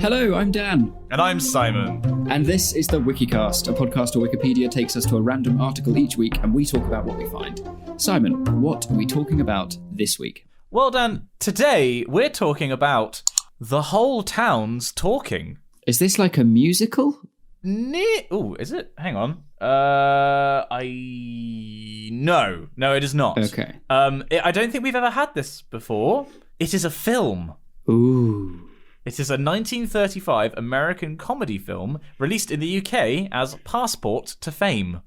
Hello, I'm Dan. And I'm Simon. And this is the Wikicast, a podcast where Wikipedia takes us to a random article each week and we talk about what we find. Simon, what are we talking about this week? Well, Dan, today we're talking about The Whole Town's Talking. Is this like a musical? Oh, is it? Hang on. No, it is not. Okay. I don't think we've ever had this before. It is a film. Ooh. It is a 1935 American comedy film released in the UK as Passport to Fame.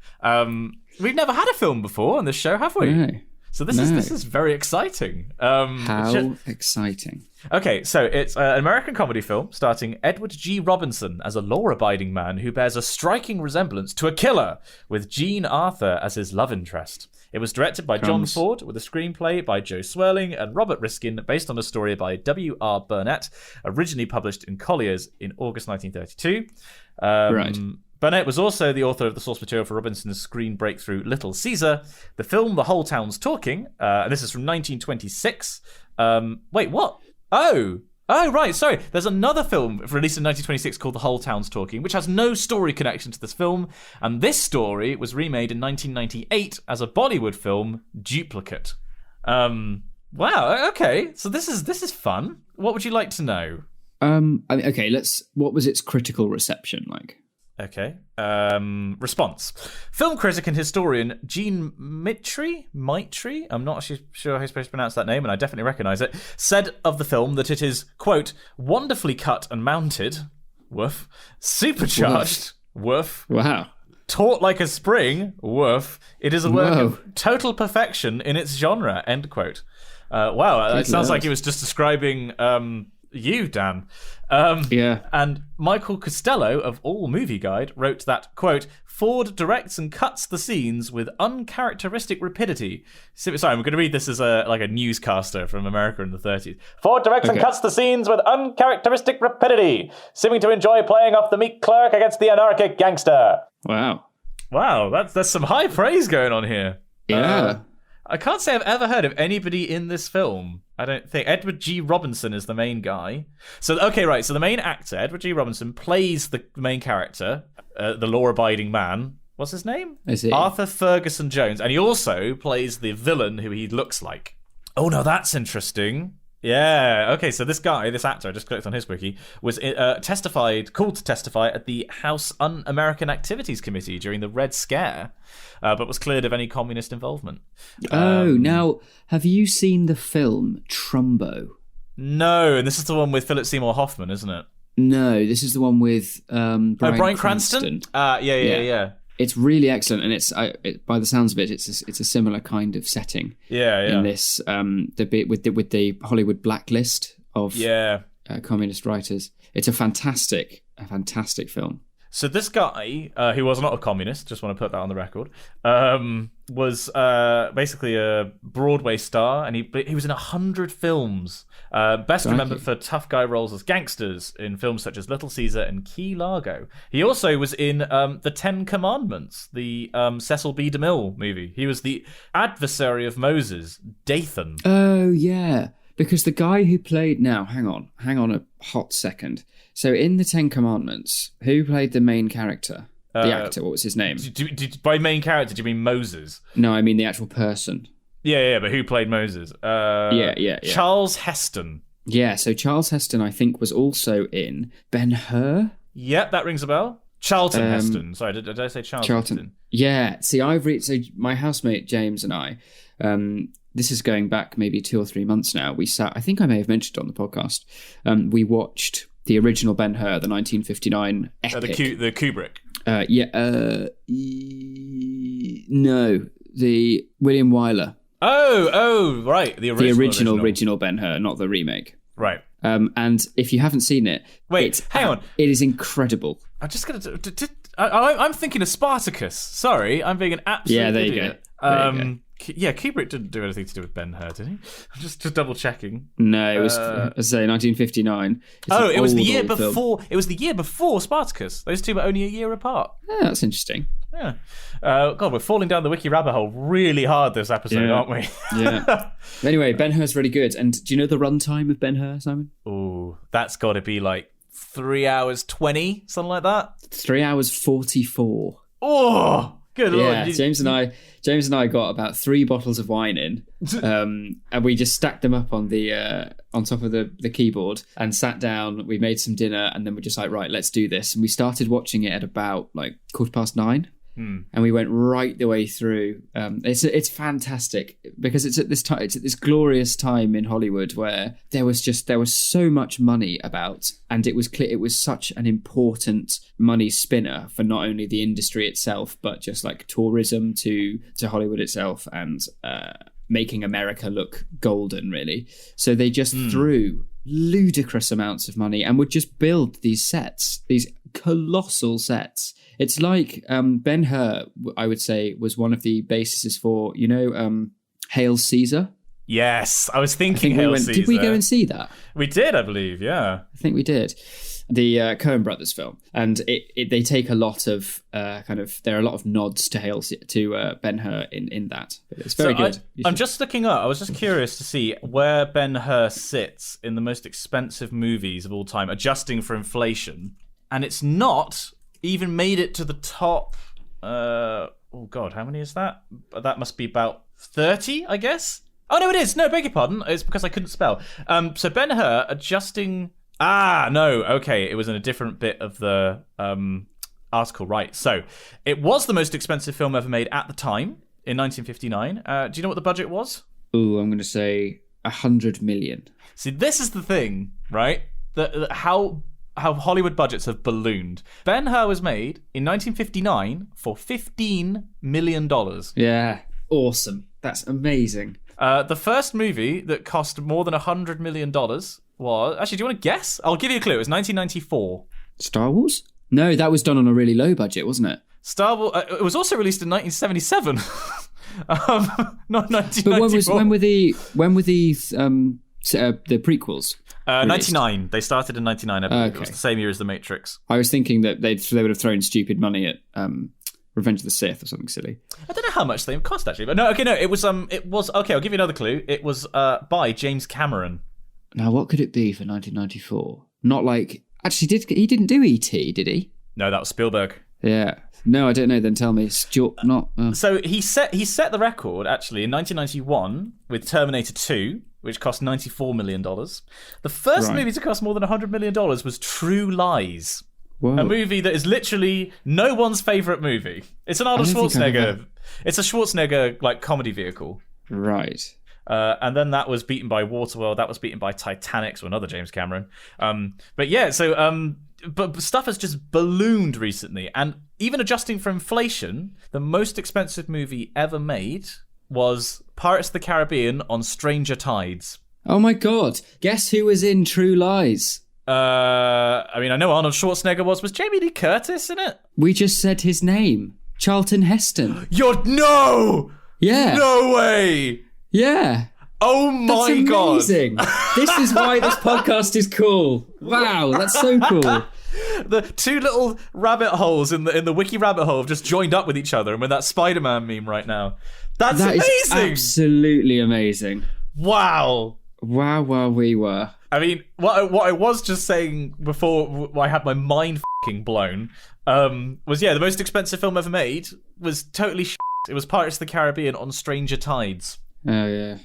We've never had a film before on this show, have we? No. So this is very exciting. How exciting. Okay, so it's an American comedy film starring Edward G. Robinson as a law-abiding man who bears a striking resemblance to a killer, with Jean Arthur as his love interest. It was directed by John Ford, with a screenplay by Joe Swirling and Robert Riskin, based on a story by W.R. Burnett, originally published in Collier's in August 1932. Right. Burnett was also the author of the source material for Robinson's screen breakthrough Little Caesar. The film The Whole Town's Talking, and this is from 1926. Wait, what? Oh, right, sorry. There's another film released in 1926 called The Whole Town's Talking, which has no story connection to this film, and this story was remade in 1998 as a Bollywood film, Duplicate. Wow, okay, so this is fun. What would you like to know? What was its critical reception like? Okay. Response. Film critic and historian Jean Mitry, I'm not actually sure how you're supposed to pronounce that name, and I definitely recognise it, said of the film that it is, quote, wonderfully cut and mounted, woof, supercharged, woof, wow, taut like a spring, woof, it is a work of total perfection in its genre, end quote. Wow, it sounds like he was just describing you, Dan. Yeah. And Michael Costello of All Movie Guide wrote that, quote, Ford directs and cuts the scenes with uncharacteristic rapidity. Sorry, I'm going to read this as a newscaster from America in the 30s. Ford directs and cuts the scenes with uncharacteristic rapidity, seeming to enjoy playing off the meek clerk against the anarchic gangster. Wow, that's some high praise going on here. Yeah. I can't say I've ever heard of anybody in this film. I don't think. Edward G. Robinson is the main guy. So the main actor, Edward G. Robinson, plays the main character, the law-abiding man. What's his name? Is it Arthur Ferguson Jones. And he also plays the villain who he looks like. Oh, no, that's interesting. Yeah, okay, so this actor, I just clicked on his wiki, was called to testify at the House Un-American Activities Committee during the Red Scare, but was cleared of any communist involvement. Now, have you seen the film Trumbo? No, and this is the one with Philip Seymour Hoffman, isn't it? No, this is the one with Bryan Cranston? Yeah. It's really excellent, and by the sounds of it, it's a similar kind of setting. Yeah. In this, the bit with the Hollywood blacklist of communist writers. It's a fantastic film. So this guy, who was not a communist, just want to put that on the record, was basically a Broadway star, and he was in 100 films. Best remembered for tough guy roles as gangsters in films such as Little Caesar and Key Largo. He also was in The Ten Commandments, the Cecil B. DeMille movie. He was the adversary of Moses, Dathan. Oh, yeah. Because the guy who played... Now, hang on a hot second. So in The Ten Commandments, who played the main character? The actor, what was his name? By main character, do you mean Moses? No, I mean the actual person. Yeah, but who played Moses? Yeah. Charles Heston. Yeah, so Charles Heston, I think, was also in Ben-Hur. Yep, that rings a bell. Charlton Heston. Sorry, did I say Charlton? Heston? Yeah, see, so my housemate James and I... this is going back maybe 2 or 3 months now. We sat, I think I may have mentioned it on the podcast. We watched the original Ben-Hur, the 1959 epic. The Kubrick. No, the William Wyler. Oh, right. The original Ben-Hur, not the remake. Right. And if you haven't seen it, hang on. It is incredible. I'm just gonna. I'm thinking of Spartacus. Sorry, I'm being an absolute there idiot. You go. Yeah, Kubrick didn't do anything to do with Ben-Hur, did he? I'm just double checking. No, it was, as I say, 1959. It was the year before. Film. It was the year before Spartacus. Those two were only a year apart. Yeah, that's interesting. Yeah. God, we're falling down the wiki rabbit hole really hard this episode, aren't we? Yeah. Anyway, Ben-Hur's really good. And do you know the runtime of Ben-Hur, Simon? Ooh, that's got to be like 3 hours 20, something like that. 3 hours 44. Oh, good lord! Yeah, James and I got about 3 bottles of wine in, and we just stacked them up on the on top of the keyboard and sat down. We made some dinner, and then we're just like, right, let's do this. And we started watching it at about like 9:15. And we went right the way through. It's fantastic because it's at this glorious time in Hollywood where there was so much money about, and it was clear it was such an important money spinner for not only the industry itself but just like tourism to Hollywood itself and making America look golden, really. So they just threw ludicrous amounts of money and would just build these sets, these colossal sets. It's like Ben-Hur, I would say, was one of the bases for, Hail Caesar. Yes, I was thinking Hail Caesar. Did we go and see that? We did, I believe, yeah. I think we did. The Coen Brothers film. And they take a lot of there are a lot of nods to Ben-Hur in that. It's very good. I'm just looking up. I was just curious to see where Ben-Hur sits in the most expensive movies of all time, adjusting for inflation. And it's not even made it to the top. Oh God, how many is that? That must be about 30, I guess. Oh no, it is. No, beg your pardon. It's because I couldn't spell. So Ben-Hur adjusting. No. Okay, it was in a different bit of the article, right? So it was the most expensive film ever made at the time in 1959. Do you know what the budget was? Ooh, I'm going to say 100 million. See, this is the thing, right? How Hollywood budgets have ballooned. Ben-Hur was made in 1959 for $15 million. Yeah, awesome. That's amazing. The first movie that cost more than $100 million was... Actually, do you want to guess? I'll give you a clue. It was 1994. Star Wars? No, that was done on a really low budget, wasn't it? Star Wars... it was also released in 1977. Not 1994. But when were the prequels? 99. They started in 99. I believe. It was the same year as The Matrix. I was thinking that they would have thrown stupid money at Revenge of the Sith or something silly. I don't know how much they cost actually, but no. It was okay. I'll give you another clue. It was by James Cameron. Now, what could it be for 1994? Not like actually he didn't do E.T., did he? No, that was Spielberg. Yeah. No, I don't know. Then tell me. So he set the record actually in 1991 with Terminator 2. Which cost $94 million. The first movie to cost more than $100 million was True Lies. Whoa. A movie that is literally no one's favourite movie. It's an Arnold Schwarzenegger. It's a Schwarzenegger like comedy vehicle. Right. And then that was beaten by Waterworld. That was beaten by Titanic, so another James Cameron. But stuff has just ballooned recently. And even adjusting for inflation, the most expensive movie ever made was Pirates of the Caribbean on Stranger Tides. Oh my God. Guess who was in True Lies? I know Arnold Schwarzenegger was. Was Jamie Lee Curtis in it? We just said his name. Charlton Heston. No! Yeah. No way! Yeah. Oh my that's God. Amazing. This is why this podcast is cool. Wow, that's so cool. The two little rabbit holes in the wiki rabbit hole have just joined up with each other, and with that Spider-Man meme right now. That's amazing. Is absolutely amazing. Wow. Wow, we were. I mean, what I was just saying before I had my mind f***ing blown was, the most expensive film ever made was totally shit. It was Pirates of the Caribbean on Stranger Tides. Oh, yeah.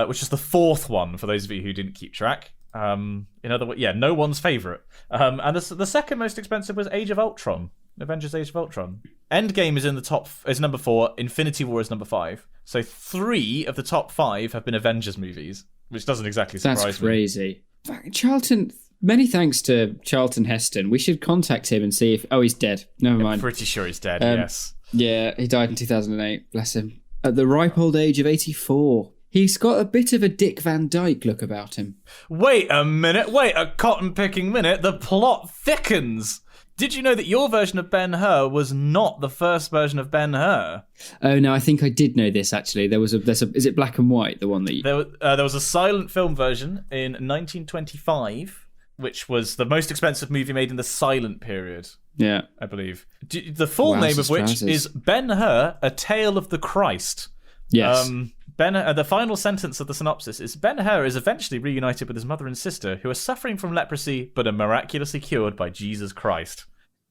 Which is the fourth one, for those of you who didn't keep track. In other words, no one's favourite. And the second most expensive was Age of Ultron. Avengers Age of Ultron. Endgame is number 4. Infinity War is number 5. So 3 of the top 5 have been Avengers movies, which doesn't exactly surprise me. That's crazy. Charlton, many thanks to Charlton Heston. We should contact him and see if... Oh, he's dead. Never mind. I'm pretty sure he's dead, yes. Yeah, he died in 2008. Bless him. At the ripe old age of 84. He's got a bit of a Dick Van Dyke look about him. Wait a minute. Wait a cotton-picking minute. The plot thickens. Did you know that your version of Ben-Hur was not the first version of Ben-Hur? Oh no, I think I did know this actually. There's a is it black and white, the one that you... There was a silent film version in 1925, which was the most expensive movie made in the silent period. Yeah. I believe. The full name of which is Ben-Hur, A Tale of the Christ. Yes. The final sentence of the synopsis is Ben-Hur is eventually reunited with his mother and sister, who are suffering from leprosy but are miraculously cured by Jesus Christ.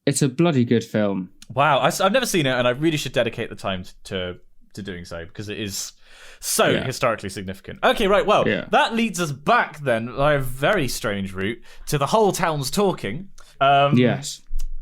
It's a bloody good film. Wow, I've never seen it, and I really should dedicate the time to doing so, because it is so historically significant. Okay, right, well, that leads us back then, by a very strange route, to The Whole Town's Talking. Yes.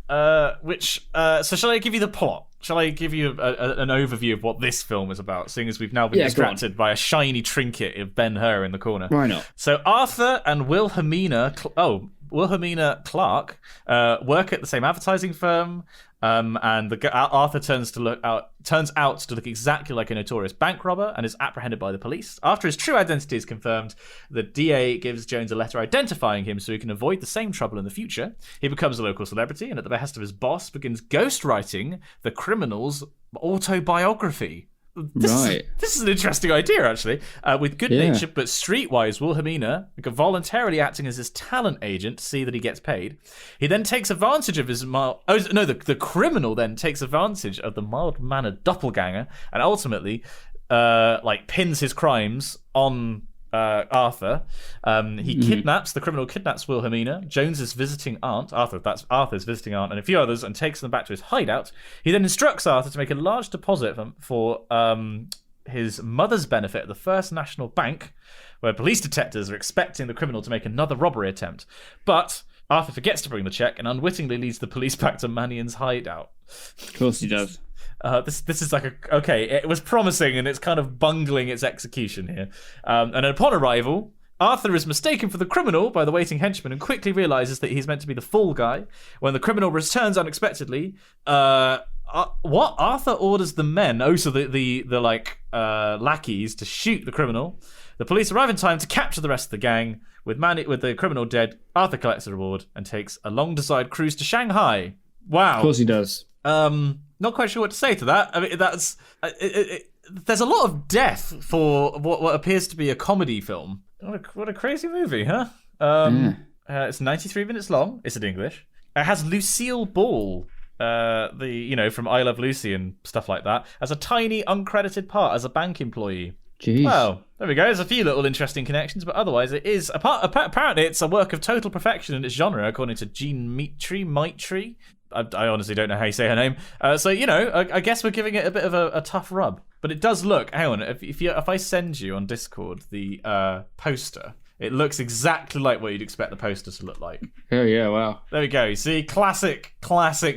So shall I give you the plot? Shall I give you an overview of what this film is about, seeing as we've now been distracted by a shiny trinket of Ben-Hur in the corner? Why not? So Arthur and Wilhelmina Clark work at the same advertising firm, and Arthur turns out to look exactly like a notorious bank robber and is apprehended by the police. After his true identity is confirmed, the DA gives Jones a letter identifying him so he can avoid the same trouble in the future. He becomes a local celebrity and, at the behest of his boss, begins ghostwriting the Criminals Autobiography. This is an interesting idea, actually. With good-natured but streetwise Wilhelmina voluntarily acting as his talent agent to see that he gets paid. He then takes advantage of his the criminal then takes advantage of the mild-mannered doppelganger and ultimately pins his crimes on Arthur. The criminal kidnaps Wilhelmina, Jones's visiting aunt, Arthur's visiting aunt, and a few others, and takes them back to his hideout. He then instructs Arthur to make a large deposit for his mother's benefit at the First National Bank, where police detectives are expecting the criminal to make another robbery attempt. But Arthur forgets to bring the check and unwittingly leads the police back to Mannion's hideout. Of course he does. This is it was promising and it's kind of bungling its execution here. And upon arrival, Arthur is mistaken for the criminal by the waiting henchman and quickly realizes that he's meant to be the fall guy. When the criminal returns unexpectedly, Arthur orders the men, lackeys, to shoot the criminal. The police arrive in time to capture the rest of the gang. With the criminal dead, Arthur collects a reward and takes a long-desired cruise to Shanghai. Wow. Of course he does. Not quite sure what to say to that. I mean, that's there's a lot of death for what appears to be a comedy film. What a crazy movie, huh? It's 93 minutes long. It's in English. It has Lucille Ball, from I Love Lucy and stuff like that, as a tiny uncredited part as a bank employee. Jeez. Well, there we go. There's a few little interesting connections, but otherwise it is apparently it's a work of total perfection in its genre, according to Jean Maitre. I honestly don't know how you say her name. I guess we're giving it a bit of a tough rub. But it does look, hang on, if I send you on Discord the poster, it looks exactly like what you'd expect the poster to look like. Oh, yeah, wow. There we go. You see, classic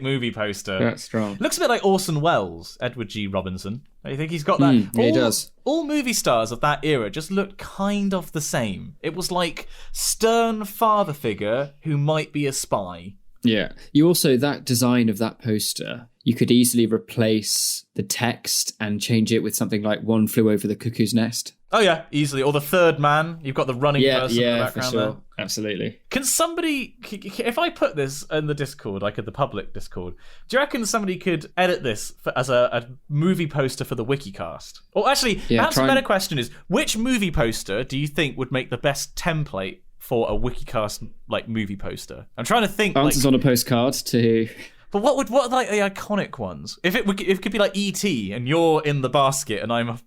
movie poster. That's strong. Looks a bit like Orson Welles, Edward G. Robinson. You think he's got that? Yeah, he does. All movie stars of that era just looked kind of the same. It was like stern father figure who might be a spy. Yeah. You also, that design of that poster, you could easily replace the text and change it with something like One Flew Over the Cuckoo's Nest. Oh, yeah, easily. Or The Third Man. You've got the running person in the background for sure. there. Absolutely. Can somebody, if I put this in the Discord, like at the public Discord, do you reckon somebody could edit this as a movie poster for the Wikicast? Or actually, perhaps a better question is, which movie poster do you think would make the best template for a Wikicast movie poster? I'm trying to think. Answers on a postcard to. But what are like the iconic ones? If it could be like E.T. and you're in the basket and I'm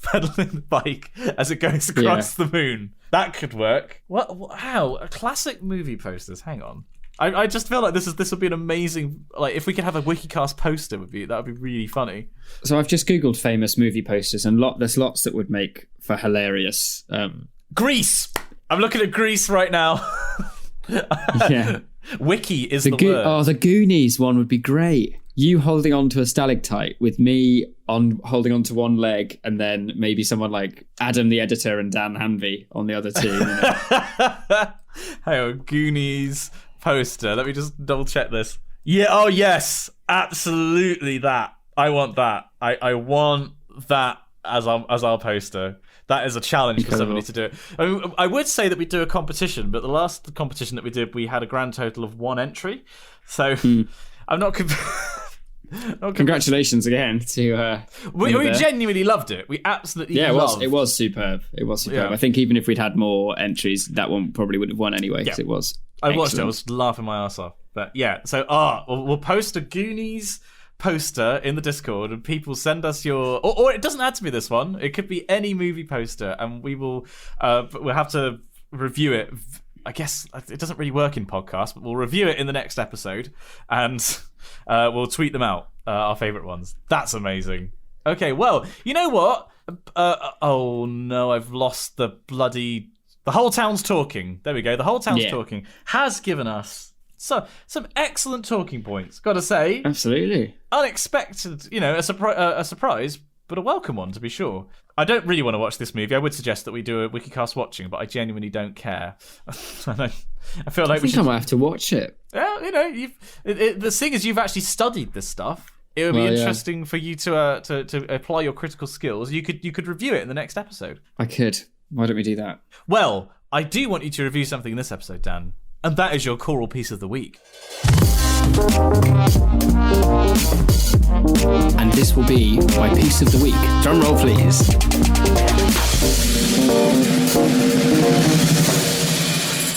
pedaling the bike as it goes across the moon, that could work. How classic movie posters? Hang on. I just feel like this would be an amazing, if we could have a Wikicast poster, that would be really funny. So I've just googled famous movie posters and there's lots that would make for hilarious. Grease. I'm looking at Grease right now. Yeah. Wiki is the word. Oh, the Goonies one would be great. You holding on to a stalactite with me holding on to one leg, and then maybe someone like Adam the editor and Dan Hanvey on the other two. Hang on, Goonies poster. Let me just double check this. Yeah. Oh yes, absolutely that. I want that. I want that as our poster. That is a challenge for somebody to do it. I mean, I would say that we do a competition, but the last competition that we did, we had a grand total of 1 entry. So I'm not. Congratulations again to. We genuinely loved it. We absolutely loved it. It was superb. It was superb. Yeah. I think even if we'd had more entries, that one probably would have won anyway because it was. I watched it. I was laughing my ass off. But yeah, so we'll post a Goonies poster in the Discord, and people send us your, or it doesn't have to be this one. It could be any movie poster, and we'll have to review it. I guess it doesn't really work in podcast, but we'll review it in the next episode, and we'll tweet them out, our favorite ones. That's amazing. Okay, well, you know what? Oh no, I've lost the whole town's talking. There we go. The whole town's talking has given us some excellent talking points. Got to say, absolutely unexpected. A surprise, but a welcome one to be sure. I don't really want to watch this movie. I would suggest that we do a Wikicast watching, but I genuinely don't care. I feel like I might have to watch it. Yeah, the thing is, you've actually studied this stuff. It would be interesting for you to apply your critical skills. You could review it in the next episode. I could. Why don't we do that? Well, I do want you to review something in this episode, Dan, and that is your choral piece of the week. And this will be my piece of the week. Drum roll, please.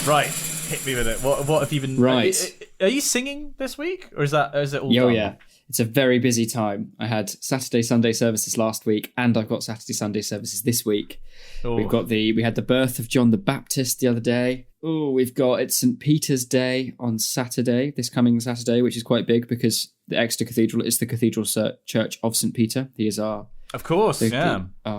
Right, hit me with it. What have you been? Right. Are you singing this week, or is it all? Oh done? yeah. It's a very busy time. I had Saturday, Sunday services last week, and I've got Saturday, Sunday services this week. Ooh. We had the birth of John the Baptist the other day. Oh, it's St. Peter's Day on Saturday, this coming Saturday, which is quite big because the Exeter Cathedral is the cathedral church of St. Peter. He is our our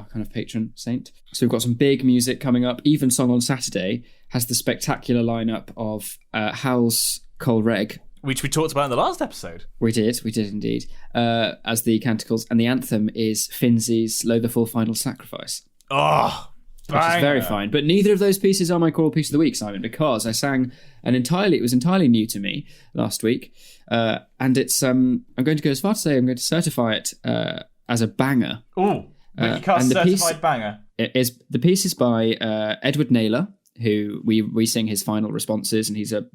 kind of patron saint. So we've got some big music coming up. Even Song on Saturday has the spectacular lineup of Howl's Col Reg, which we talked about in the last episode. We did indeed. As the canticles, and the anthem is Finzi's Lo the Full Final Sacrifice. Oh, which is very fine. But neither of those pieces are my choral piece of the week, Simon, because I sang it was entirely new to me last week. And it's, I'm going to go as far to say I'm going to certify it as a banger. Ooh, Wikicast certified banger. The piece is by Edward Naylor, who we sing his final responses, and he's a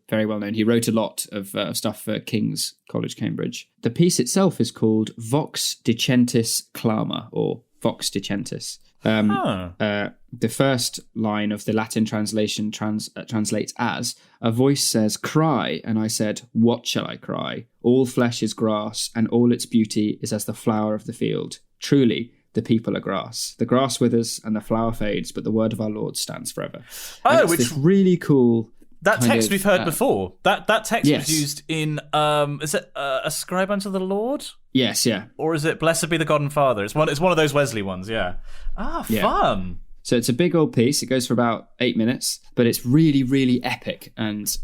very well known. He wrote a lot of stuff for King's College, Cambridge. The piece itself is called Vox Dicentis Clama, or Vox Dicentis. The first line of the Latin translation translates as, "A voice says, 'Cry,' and I said, 'What shall I cry? All flesh is grass, and all its beauty is as the flower of the field. Truly, the people are grass. The grass withers and the flower fades, but the word of our Lord stands forever.'" Which is really cool. That text we've heard before. That text was used in, is it Ascribe unto the Lord? Yes, yeah. Or is it Blessed be the God and Father? It's one of those Wesley ones, yeah. Fun. So it's a big old piece. It goes for about 8 minutes, but it's really, really epic. And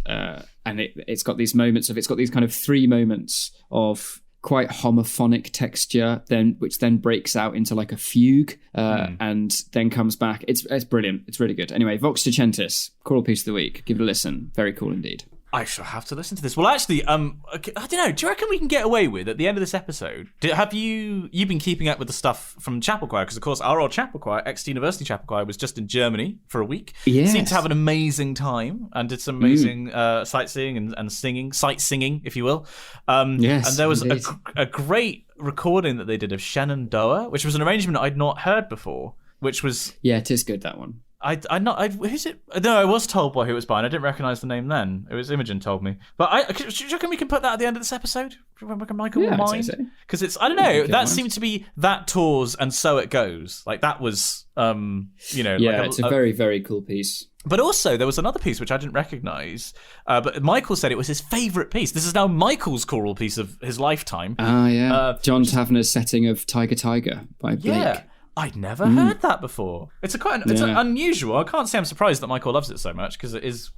it's got these moments it's got these kind of 3 moments of quite homophonic texture, which then breaks out into like a fugue, and then comes back. It's brilliant. It's really good. Anyway, Vox Dicentis, choral piece of the week. Give it a listen. Very cool indeed. I shall have to listen to this. Well, actually, I don't know. Do you reckon we can get away with, at the end of this episode, have you've been keeping up with the stuff from Chapel Choir? Because, of course, our old Chapel Choir, Exeter University Chapel Choir, was just in Germany for a week. Yes. Seemed to have an amazing time and did some amazing sightseeing and singing, if you will. Yes, and there was a great recording that they did of Shenandoah, which was an arrangement I'd not heard before, which was... Yeah, it is good, that one. Who's it? No, I was told by who it was by, and I didn't recognise the name then. It was Imogen told me. But do you reckon we can put that at the end of this episode? Michael will mind? Because it's, I don't know, that seemed to be that tours and so it goes. Like that was, it's a very, very cool piece. But also, there was another piece which I didn't recognise, but Michael said it was his favourite piece. This is now Michael's choral piece of his lifetime. John Taverner's setting of Tiger Tiger by Blake. Yeah. I'd never heard that before. It's it's unusual. I can't say I'm surprised that Michael loves it so much because it is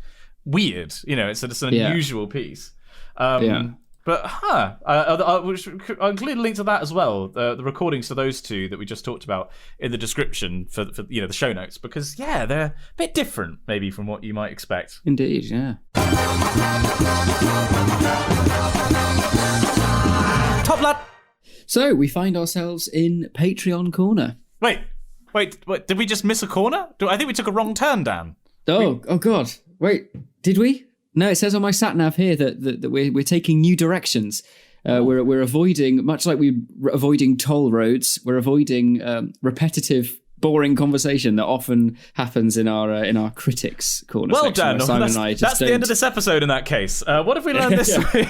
weird. It's an unusual piece. But I'll include a link to that as well. The recordings to those two that we just talked about in the description for the show notes, because they're a bit different maybe from what you might expect. Indeed, yeah. Top lad. So we find ourselves in Patreon Corner. Wait, did we just miss a corner? I think we took a wrong turn, Dan. Oh God. Wait, did we? No, it says on my sat nav here that we're taking new directions. We're avoiding, much like we're avoiding toll roads, we're avoiding repetitive boring conversation that often happens in our critics corner. Well, section, Dan, where Simon and I just that's the end of this episode. In that case, what have we learned this week?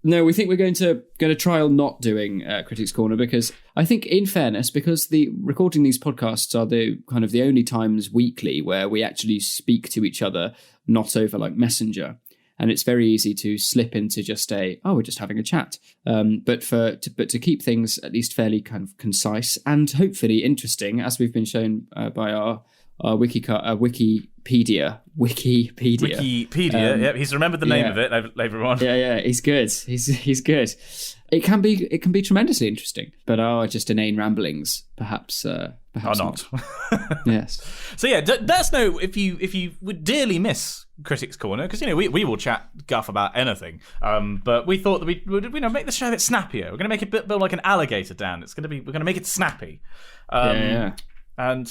No, we think we're going to trial not doing critics corner, because I think, in fairness, because the recording these podcasts are the kind of the only times weekly where we actually speak to each other, not over like Messenger. And it's very easy to slip into just we're just having a chat. But to keep things at least fairly kind of concise and hopefully interesting, as we've been shown by our Wikipedia. Yep, he's remembered the name of it, everyone. Yeah, he's good. He's good. It can be tremendously interesting, but our just inane ramblings perhaps not. Yes. So yeah, let us know if you would dearly miss Critics Corner, because we will chat guff about anything. But we thought that we would make the show a bit snappier. We're going to make it build like an alligator, Dan. We're going to make it snappy. And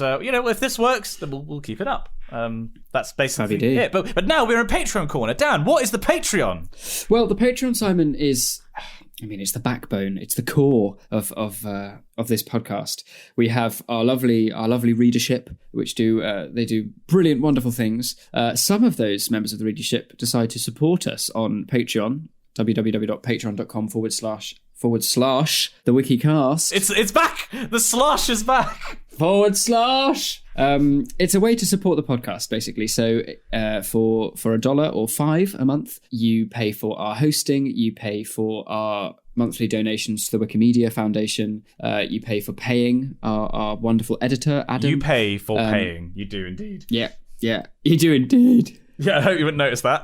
if this works, then we'll keep it up. That's basically it. But now we're in Patreon Corner. Dan, what is the Patreon? Well, the Patreon, Simon, is, it's the backbone. It's the core of this podcast. We have our lovely readership, which they do brilliant, wonderful things. Some of those members of the readership decide to support us on Patreon, www.patreon.com// the Wikicast. It's back. The slash is back. / it's a way to support the podcast, basically. So for $1 or $5 a month, you pay for our hosting, you pay for our monthly donations to the Wikimedia Foundation, you pay for paying our wonderful editor, Adam. You pay for paying. You do indeed. Yeah, you do indeed. Yeah, I hope you wouldn't notice that.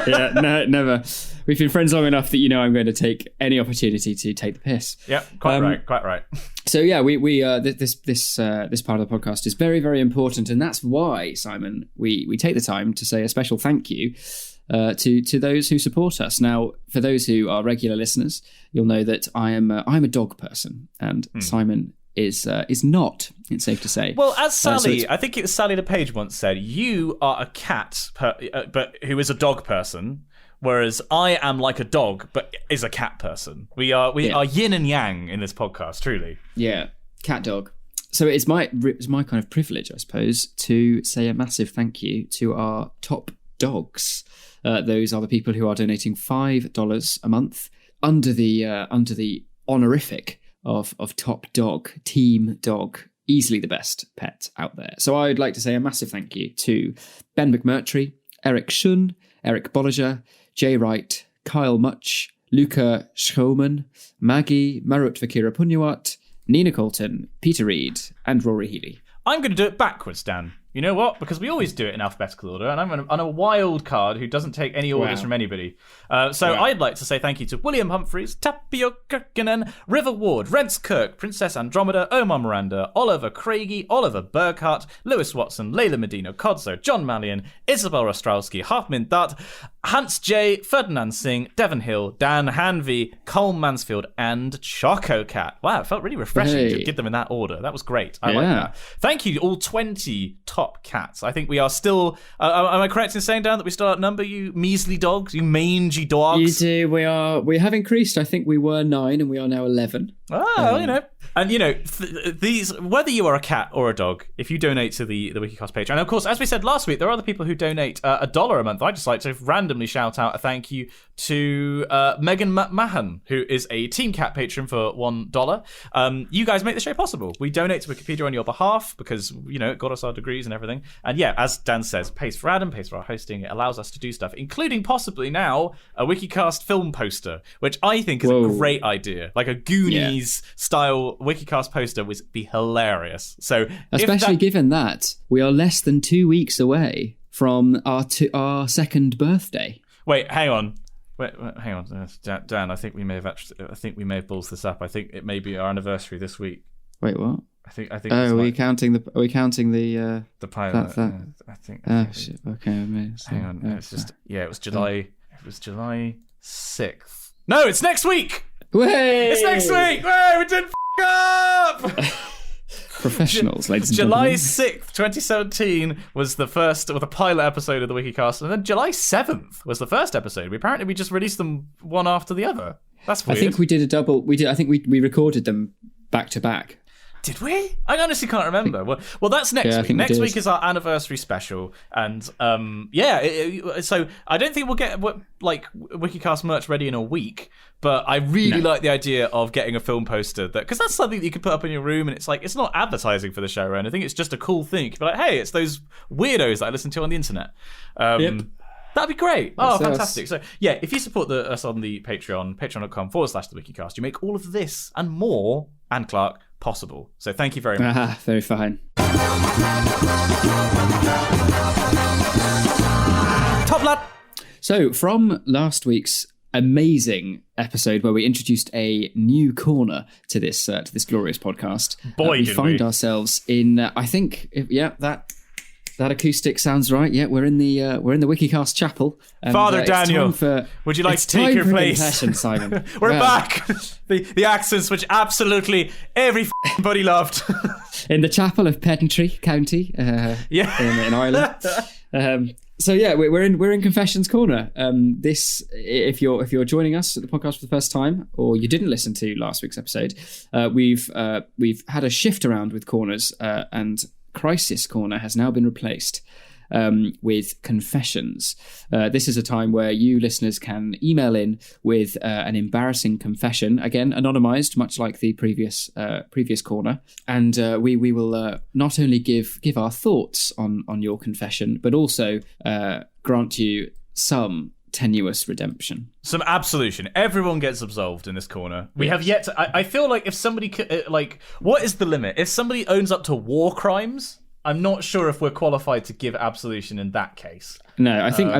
Yeah, no, never. We've been friends long enough that I'm going to take any opportunity to take the piss. Yeah, quite right. So yeah, we this part of the podcast is very, very important, and that's why, Simon, we take the time to say a special thank you to those who support us. Now, for those who are regular listeners, you'll know that I'm a dog person, and Simon is not. It's safe to say. Well, as Sally, I think it was Sally LePage once said, you are a cat, but who is a dog person, whereas I am like a dog, but is a cat person. We are yin and yang in this podcast, truly. Yeah, cat dog. So it's my kind of privilege, I suppose, to say a massive thank you to our top dogs. Those are the people who are donating $5 a month under the honorific of top dog, team dog, easily the best pet out there. So I would like to say a massive thank you to Ben McMurtry, Eric Shun, Eric Bolliger, Jay Wright, Kyle Much, Luca Schroman, Maggie, Marut Vakira Punyawat, Nina Colton, Peter Reed, and Rory Healy. I'm going to do it backwards, Dan. You know what? Because we always do it in alphabetical order, and I'm on a wild card who doesn't take any orders from anybody. I'd like to say thank you to William Humphreys, Tapio Kirkinen, River Ward, Rents Kirk, Princess Andromeda, Omar Miranda, Oliver Craigie, Oliver Burkhart, Lewis Watson, Layla Medina, Kodzo, John Mallion, Isabel Ostrowski, Halfmin Dart, Hans J, Ferdinand Singh, Devon Hill, Dan Hanvey, Cole Mansfield, and Choco Cat. Wow, it felt really refreshing to give them in that order. That was great. I like that. Thank you to all 20 top cats. I think we are still... am I correct in saying, Dan, that we still outnumber you measly dogs, you mangy dogs? You do. We have increased. I think we were 9 and we are now 11. Oh, And, these, whether you are a cat or a dog, if you donate to the Wikicast Patreon, and of course, as we said last week, there are other people who donate $1 a month. I'd just like to randomly shout out a thank you to Megan Mahan, who is a Team Cat patron for $1. You guys make the show possible. We donate to Wikipedia on your behalf because, it got us our degrees and everything. And yeah, as Dan says, pays for Adam, pays for our hosting. It allows us to do stuff, including possibly now a Wikicast film poster, which I think is a great idea. Like a Goonies style Wikicast poster would be hilarious. So, especially given that we are less than 2 weeks away from our second birthday. Wait, hang on. Hang on, Dan. I think we may have balls this up. I think it may be our anniversary this week. Wait, what? I think. Oh, are we counting the pilot? I think. Oh shit. Okay, hang on. It was July. It was July 6th. No, it's next week. Way! It's next week. Way! We did up. Professionals, ladies and July gentlemen. 6th, 2017 was the first, or the pilot episode of the Wikicast, and then July 7th was the first episode. We just released them one after the other. That's weird. I think we did a double. I think we recorded them back to back. Did we? I honestly can't remember. Well, that's next week. Next week is our anniversary special, and so I don't think we'll get Wikicast merch ready in a week. But I really like the idea of getting a film poster because that's something that you can put up in your room, and it's not advertising for the show or anything. It's just a cool thing. You can be like, hey, it's those weirdos that I listen to on the internet. Yep. That'd be great. That's fantastic. So, yeah, if you support us on the Patreon, patreon.com/the Wikicast, you make all of this and more, and Clark, possible. So thank you very much. Very fine. Top lad. So, from last week's amazing episode where we introduced a new corner to this glorious podcast, we find ourselves in, I think, that acoustic sounds right. Yeah, we're in the Wikicast chapel. And, Father Daniel, would you like to take your place? Simon. We're back. The accents which absolutely everybody loved. In the chapel of Pedantry County, in Ireland. So yeah, we're in Confessions Corner. This, if you're joining us at the podcast for the first time, or you didn't listen to last week's episode, we've had a shift around with corners, and Crisis Corner has now been replaced with Confessions. This is a time where you listeners can email in with an embarrassing confession, again anonymized, much like the previous corner, and we will not only give our thoughts on your confession, but also grant you some tenuous redemption, some absolution. Everyone gets absolved in this corner. We have yet to, I feel like if somebody what is the limit? If somebody owns up to war crimes, I'm not sure if we're qualified to give absolution in that case. No, I think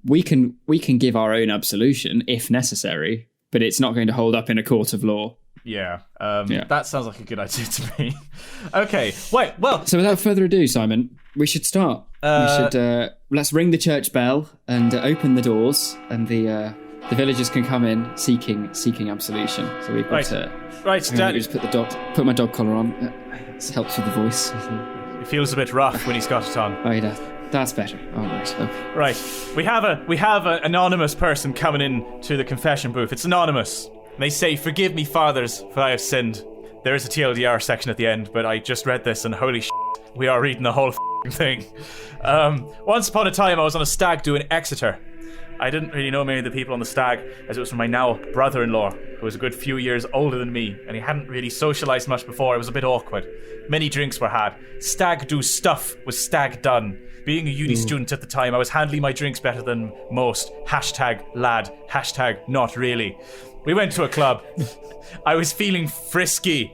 we can give our own absolution if necessary, but it's not going to hold up in a court of law. Yeah, that sounds like a good idea to me. Okay, wait, well, so without further ado, Simon, we should start. Let's ring the church bell and open the doors, and the villagers can come in seeking absolution. So we've got Dad. Just put my dog collar on. It helps with the voice. It feels a bit rough when he's got it on. Oh, yeah, that's better. All right. Okay. Right, we have an anonymous person coming in to the confession booth. It's anonymous. They say, "Forgive me, fathers, for I have sinned." There is a TLDR section at the end, but I just read this and holy shit, we are reading the whole thing. Once upon a time, I was on a stag do in Exeter. I didn't really know many of the people on the stag, as it was from my now brother-in-law, who was a good few years older than me, and he hadn't really socialised much before. It was a bit awkward. Many drinks were had. Stag do stuff was stag done. Being a uni student at the time, I was handling my drinks better than most. #lad, #not really. We went to a club. I was feeling frisky, ?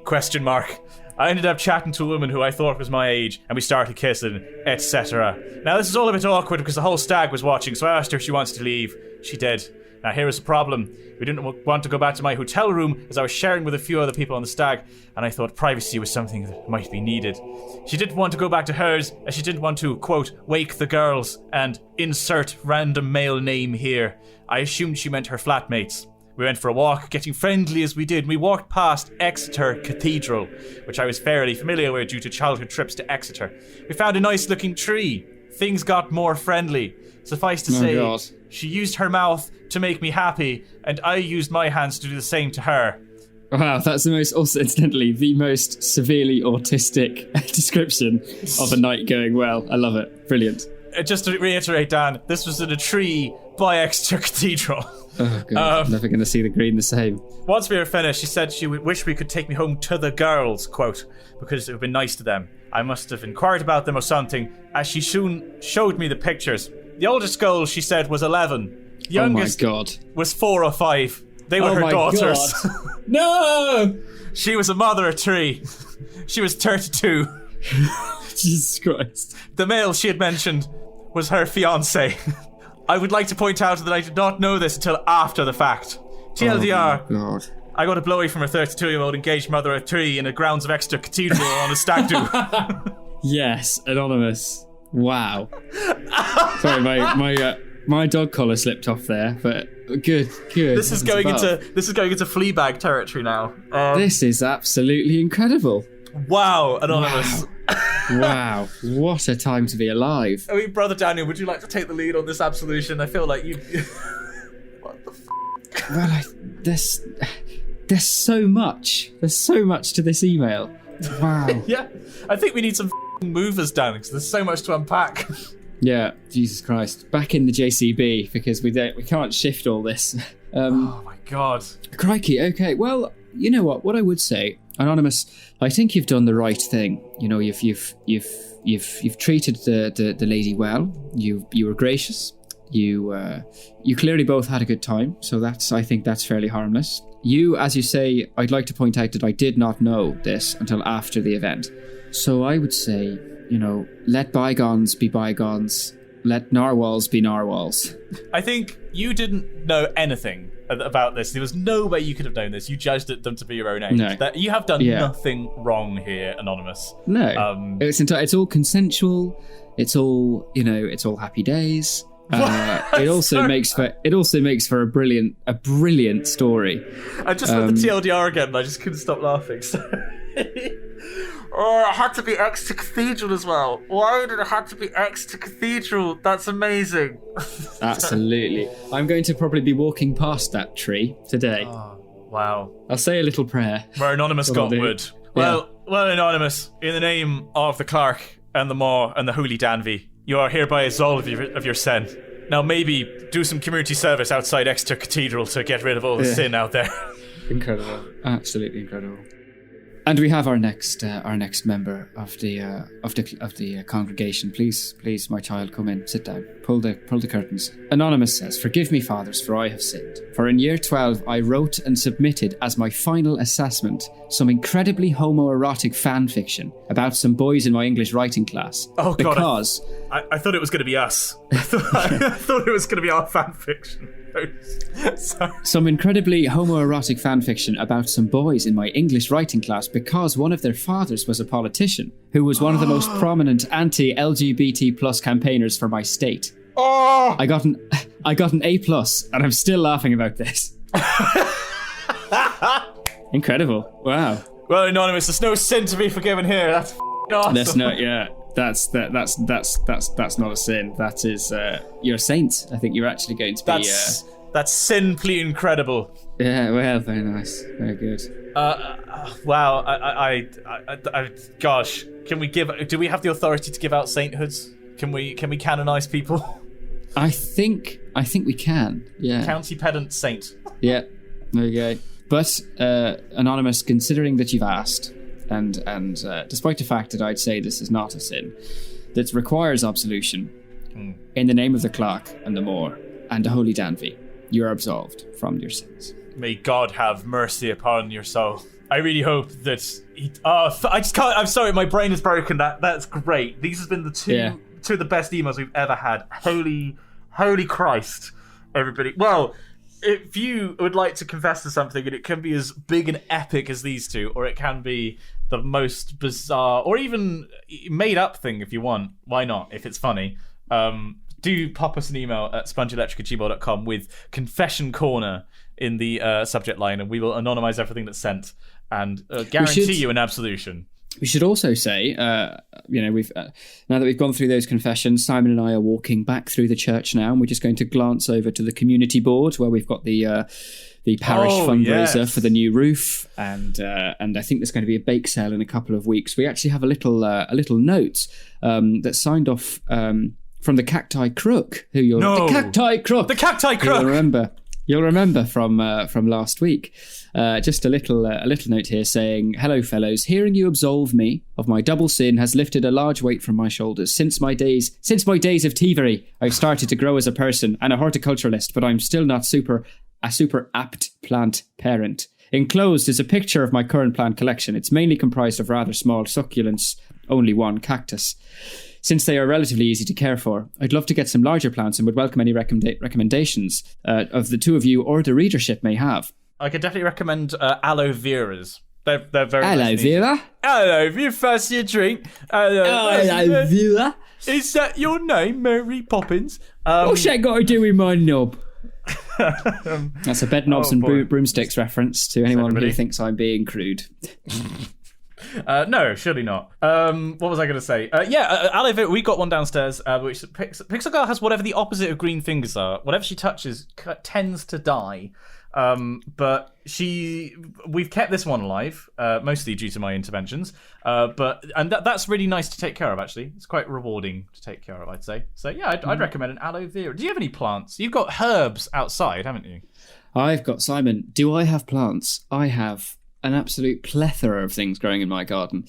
I ended up chatting to a woman who I thought was my age, and we started kissing, etc. Now, this is all a bit awkward because the whole stag was watching, so I asked her if she wants to leave. She did. Now, here is the problem. We didn't want to go back to my hotel room as I was sharing with a few other people on the stag, and I thought privacy was something that might be needed. She didn't want to go back to hers, as she didn't want to, quote, wake the girls, and insert random male name here. I assumed she meant her flatmates. We went for a walk, getting friendly as we did, and we walked past Exeter Cathedral, which I was fairly familiar with due to childhood trips to Exeter. We found a nice-looking tree. Things got more friendly. Suffice to say, she used her mouth to make me happy, and I used my hands to do the same to her. Wow, that's incidentally, the most severely autistic description of a night going well. I love it. Brilliant. Just to reiterate, Dan, this was in a tree by Exeter Cathedral. Oh, God. Never going to see the green the same. Once we were finished, she said she would wish we could take me home to the girls, quote, because it would have been nice to them. I must have inquired about them or something, as she soon showed me the pictures. The oldest girl, she said, was 11. The youngest was 4 or 5. They were her daughters. No! She was a mother of 3. She was 32. Jesus Christ. The male she had mentioned was her fiancé. I would like to point out that I did not know this until after the fact. TLDR. Oh, God. I got a blowy from her 32-year-old engaged mother of 3 in the grounds of Exeter Cathedral on a stag do. Yes, anonymous. Wow. Sorry, my dog collar slipped off there, but good. This is going into Fleabag territory now. This is absolutely incredible. Wow, anonymous. Wow, what a time to be alive. I mean, Brother Daniel, would you like to take the lead on this absolution? I feel like you... What the f***? Well, there's so much. There's so much to this email. Wow. Yeah. I think we need some movers down because there's so much to unpack. Yeah, Jesus Christ. Back in the JCB because we can't shift all this. Oh my God. Crikey. Okay. Well, you know what? What I would say, Anonymous, I think you've done the right thing. You know, you've treated the lady well. You were gracious. You clearly both had a good time. So I think that's fairly harmless. You, as you say, I'd like to point out that I did not know this until after the event. So I would say, you know, let bygones be bygones. Let narwhals be narwhals. I think you didn't know anything about this. There was no way you could have known this. You judged them to be your own age. No. That you have done nothing wrong here, Anonymous. No, it's all consensual. It's all, you know, it's all happy days. It also makes for a brilliant story. I just read the TLDR again, and I just couldn't stop laughing. Oh, it had to be Exeter Cathedral as well. Why did it have to be Exeter Cathedral? That's amazing. Absolutely. I'm going to probably be walking past that tree today. Oh, wow. I'll say a little prayer. Where Anonymous got wood. Well, Anonymous, in the name of the Clerk and the Maw and the Holy Danby, you are hereby absolved of your sin. Now maybe do some community service outside Exeter Cathedral to get rid of all the sin out there. Incredible. Absolutely incredible. And we have our next member of the congregation. Please, my child, come in, sit down, pull the curtains. Anonymous says, "Forgive me, fathers, for I have sinned. For in year 12, I wrote and submitted as my final assessment some incredibly homoerotic fan fiction about some boys in my English writing class. Oh God! Because I thought it was going to be us. I thought it was going to be our fan fiction." Sorry. Some incredibly homoerotic fan fiction about some boys in my English writing class because one of their fathers was a politician who was one of the most prominent anti-LGBT plus campaigners for my state. Oh! I got an A+, and I'm still laughing about this. Incredible. Wow. Well, Anonymous, there's no sin to be forgiven here. That's awesome. That's not a sin. That is, you're a saint. I think you're actually going to be... That's simply incredible. Yeah, well, very nice. Very good. Wow, gosh, do we have the authority to give out sainthoods? Can we canonize people? I think we can, yeah. County pedant saint. Yeah, there you go. But, Anonymous, considering that you've asked, and despite the fact that I'd say this is not a sin, that requires absolution, in the name of the Clerk and the Maw and the Holy Danby, you're absolved from your sins. May God have mercy upon your soul. I really hope that I just can't. I'm sorry, my brain is broken. That's great. These have been the two of the best emails we've ever had. Holy Christ, everybody. Well, if you would like to confess to something, and it can be as big and epic as these two, or it can be the most bizarre or even made up thing if you want. Why not? If it's funny. Do pop us an email at spongyelectric@gmail.com with Confession Corner in the subject line, and we will anonymize everything that's sent and guarantee you an absolution. We should also say, we've now that we've gone through those confessions, Simon and I are walking back through the church now, and we're just going to glance over to the community board where we've got the parish fundraiser for the new roof, and I think there's going to be a bake sale in a couple of weeks. We actually have a little note that's signed off from the Cacti Crook, the Cacti Crook. You'll remember from last week. Just a little note here saying, "Hello, fellows. Hearing you absolve me of my double sin has lifted a large weight from my shoulders. Since my days of thievery, I've started to grow as a person and a horticulturalist, but I'm still not a super apt plant parent. Enclosed is a picture of my current plant collection. It's mainly comprised of rather small succulents, only one cactus. Since they are relatively easy to care for, I'd love to get some larger plants and would welcome any recommendations of the two of you or the readership may have." I could definitely recommend aloe veras. They're very aloe nice. vera? Hello, have you fancy a drink? Aloe vera? Is that your name, Mary Poppins? What's that got to do with my knob? That's a bed knobs and broomsticks reference to anyone who thinks I'm being crude. No, surely not. What was I going to say? Aloe vera, we got one downstairs, which Pixel Girl has whatever the opposite of green fingers are. Whatever she touches tends to die. But we've kept this one alive, mostly due to my interventions. And that's really nice to take care of, actually. It's quite rewarding to take care of, I'd say. So yeah, I'd recommend an aloe vera. Do you have any plants? You've got herbs outside, haven't you? I've got, Simon, do I have plants? I have an absolute plethora of things growing in my garden.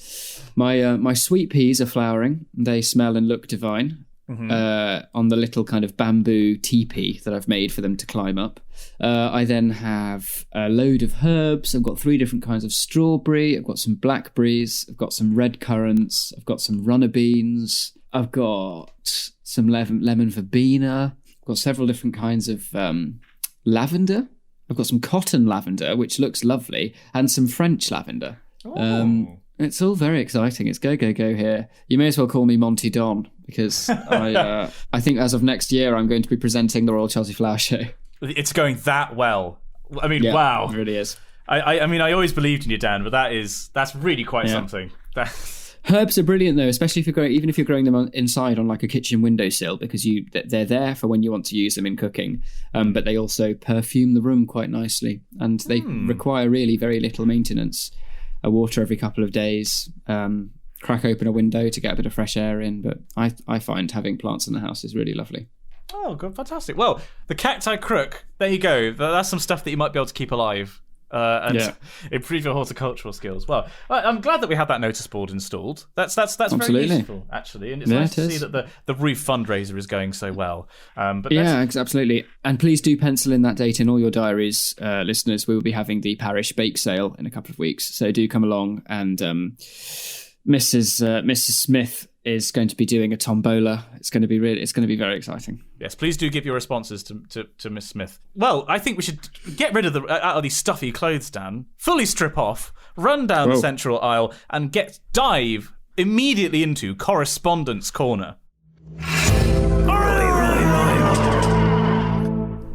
My sweet peas are flowering. They smell and look divine. On the little kind of bamboo teepee that I've made for them to climb up. I then have a load of herbs. I've got 3 different kinds of strawberry. I've got some blackberries. I've got some red currants. I've got some runner beans. I've got some lemon verbena. I've got several different kinds of lavender. I've got some cotton lavender, which looks lovely, and some French lavender. It's all very exciting. It's go here. You may as well call me Monty Don, because I think as of next year I'm going to be presenting the Royal Chelsea Flower Show. It's going that well. I mean, yeah, wow. It really is. I mean, I always believed in you, Dan, but that's really quite something. Herbs are brilliant though, especially even if you're growing them inside on like a kitchen windowsill, because they're there for when you want to use them in cooking. But they also perfume the room quite nicely, and they require really very little maintenance. A water every couple of days, crack open a window to get a bit of fresh air in. But I find having plants in the house is really lovely. Oh, good, fantastic. Well, the cacti crook, there you go. That's some stuff that you might be able to keep alive and improve your horticultural skills. Well, I'm glad that we had that notice board installed. That's very useful, actually. And it's nice to see that the roof fundraiser is going so well. Absolutely. And please do pencil in that date in all your diaries, listeners. We will be having the parish bake sale in a couple of weeks. So do come along, and Mrs. Smith is going to be doing a tombola. It's going to be very exciting. Yes, please do give your responses to Miss Smith. Well, I think we should get rid of out of these stuffy clothes, Dan. Fully strip off, run down the central aisle, and dive immediately into Correspondence Corner.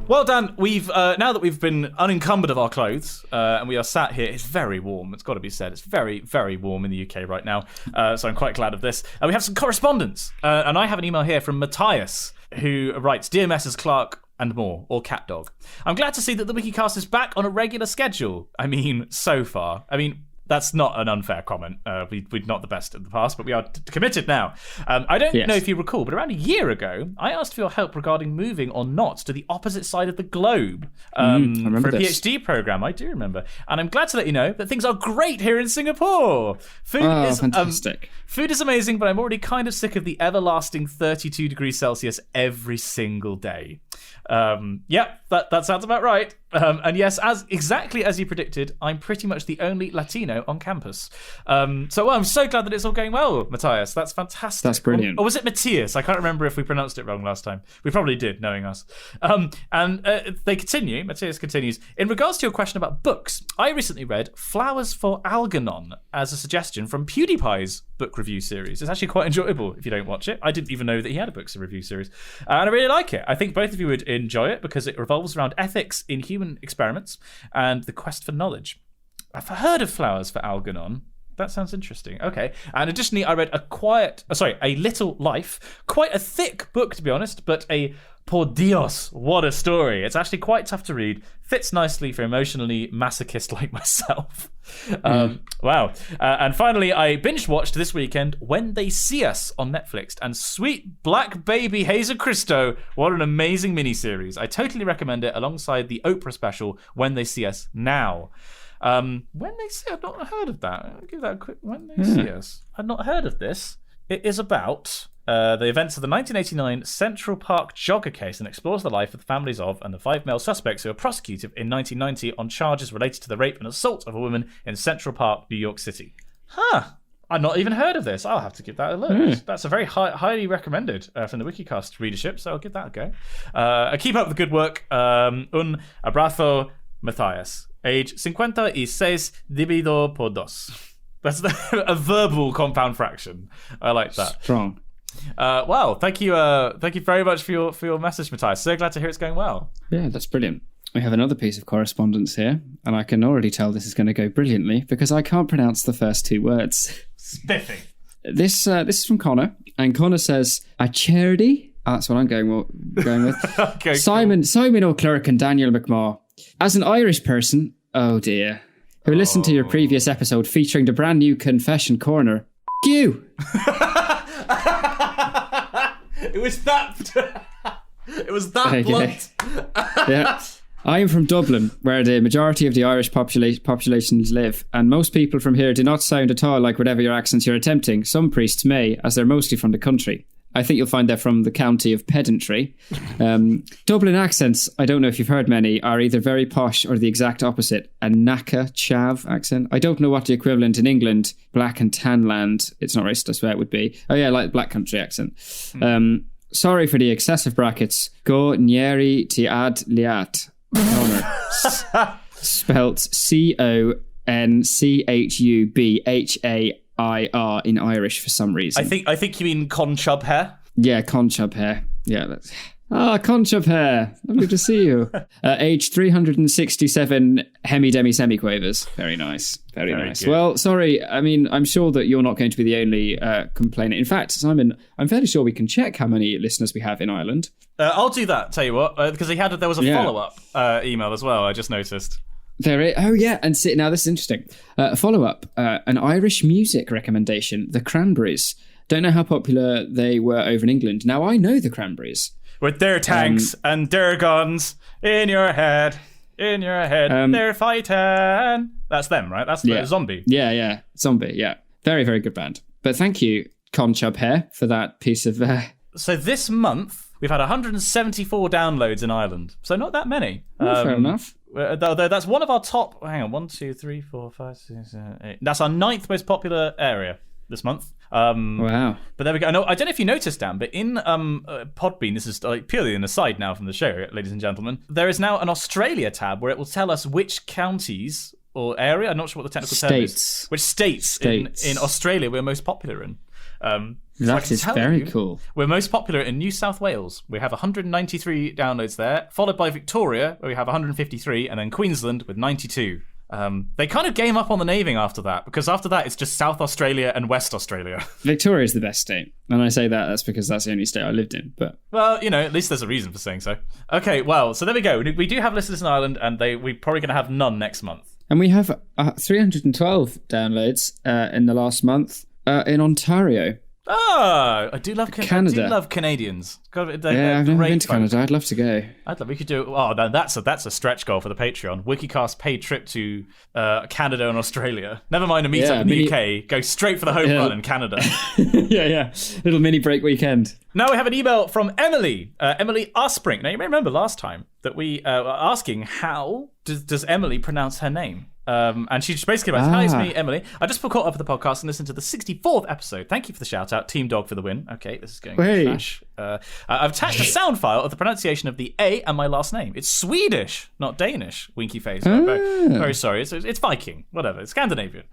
Well, Dan, we've now that we've been unencumbered of our clothes and we are sat here, it's very warm. It's got to be said, it's very, very warm in the UK right now. So I'm quite glad of this. We have some correspondence, and I have an email here from Matthias, who writes, "Dear Messrs. Clark and more, or Cat Dog, I'm glad to see that the Wikicast is back on a regular schedule. I mean, so far. I mean, that's not an unfair comment. We're not the best in the past, but we are committed now. I don't know if you recall, but around a year ago, I asked for your help regarding moving or not to the opposite side of the globe for a PhD program. I do remember. And I'm glad to let you know that things are great here in Singapore. Food is fantastic. Food is amazing, but I'm already kind of sick of the everlasting 32 degrees Celsius every single day. That sounds about right. And yes, exactly as you predicted, I'm pretty much the only Latino on campus. I'm so glad that it's all going well, Matthias. That's fantastic. That's brilliant. Or was it Matthias? I can't remember if we pronounced it wrong last time. We probably did, knowing us. Matthias continues, in regards to your question about books, I recently read Flowers for Algernon as a suggestion from PewDiePie's book review series. It's actually quite enjoyable if you don't watch it. I didn't even know that he had a books review series. And I really like it. I think both of you would enjoy it because it revolves around ethics in human experiments and the quest for knowledge. I've heard of Flowers for Algernon. That sounds interesting. Okay. And additionally, I read A Little Life. Quite a thick book, to be honest, but por Dios, what a story. It's actually quite tough to read. Fits nicely for emotionally masochist like myself. Wow. And finally, I binge-watched this weekend When They See Us on Netflix. And sweet black baby Hazel Christo, what an amazing miniseries. I totally recommend it alongside the Oprah special When They See Us Now. When They See Us, I've not heard of that. I'll give that a quick When They See Us. I've not heard of this. It is about the events of the 1989 Central Park jogger case and explores the life of the families of and the 5 male suspects who were prosecuted in 1990 on charges related to the rape and assault of a woman in Central Park, New York City. I've not even heard of this. I'll have to give that a look. That's a very highly recommended from the Wikicast readership, so I'll give that a go. Keep up the good work. Un abrazo, Matthias. Age 56 dividido por dos. That's a verbal compound fraction. I like that. Strong. Wow, thank you very much for your message, Matthias. So glad to hear it's going well. Yeah, that's brilliant. We have another piece of correspondence here, and I can already tell this is going to go brilliantly because I can't pronounce the first 2 words. Spiffing. This is from Connor, and Connor says, "A charity." That's what I'm going with. Okay, Simon O'Clerc and Daniel McMaw. As an Irish person, oh dear, who listened to your previous episode featuring the brand new Confession Corner, F*** you! It was that blunt. Yeah. I am from Dublin, where the majority of the Irish populations live, and most people from here do not sound at all like whatever your accents you're attempting. Some priests may, as they're mostly from the country. I think you'll find they're from the county of pedantry. Dublin accents, I don't know if you've heard many, are either very posh or the exact opposite. A Naka Chav accent. I don't know what the equivalent in England, black and tan land, it's not racist, I swear it would be. Oh yeah, like black country accent. Sorry for the excessive brackets. Go Nieri ti ad liat. Spelt CONCHUBHAIR in Irish for some reason. I think you mean conchub hair. Yeah, conchub hair. Yeah, that's... conchub hair. Lovely to see you. Age 367 hemi-demi semiquavers. Very nice. Very nice. Good. Well, sorry. I mean, I'm sure that you're not going to be the only complainer. In fact, Simon, I'm fairly sure we can check how many listeners we have in Ireland. I'll do that, tell you what, because there was a follow-up email as well, I just noticed. There is. Oh, yeah. And now this is interesting. Follow-up. An Irish music recommendation, The Cranberries. Don't know how popular they were over in England. Now, I know The Cranberries. With their tanks and their guns in your head, they're fighting. That's them, right? That's the Zombie. Yeah. Zombie, yeah. Very, very good band. But thank you, Conchub Hair, for that piece of... So this month, we've had 174 downloads in Ireland. So not that many. Fair enough. That's one of our top... Hang on, 1, 2, 3, 4, 5, 6, 7, 8. That's our 9th most popular area this month. Wow. But there we go. I don't know if you noticed, Dan, but in Podbean, this is purely an aside now from the show, ladies and gentlemen, there is now an Australia tab where it will tell us which counties or area, I'm not sure what the technical term is, which states. In Australia we're most popular in. That is very cool. We're most popular in New South Wales. We have 193 downloads there, followed by Victoria, where we have 153, and then Queensland with 92. They kind of game up on the naming after that, because after that it's just South Australia and West Australia. Victoria is the best state. And I say that's because that's the only state I lived in. But well, at least there's a reason for saying so. Okay, well, so there we go. We do have listeners in Ireland, and we're probably going to have none next month. And we have 312 downloads in the last month in Ontario. Oh, I do love Canada. I do love Canadians. I've never been to Canada. I'd love to go. We could do. Oh, that's a stretch goal for the Patreon. Wikicast paid trip to Canada and Australia. Never mind a meetup in the UK. Go straight for the home run in Canada. yeah. Little mini break weekend. Now we have an email from Emily. Emily Asprink. Now you may remember last time that we were asking how does Emily pronounce her name. And she just basically writes, "Hi, it's me, Emily. I just caught up with the podcast and listened to the 64th episode. Thank you for the shout out. Team Dog for the win." Okay, this is going trash. I've attached a sound file of the pronunciation of the A and my last name. It's Swedish, not Danish. Winky face. Very, very sorry. It's Viking. Whatever. It's Scandinavian.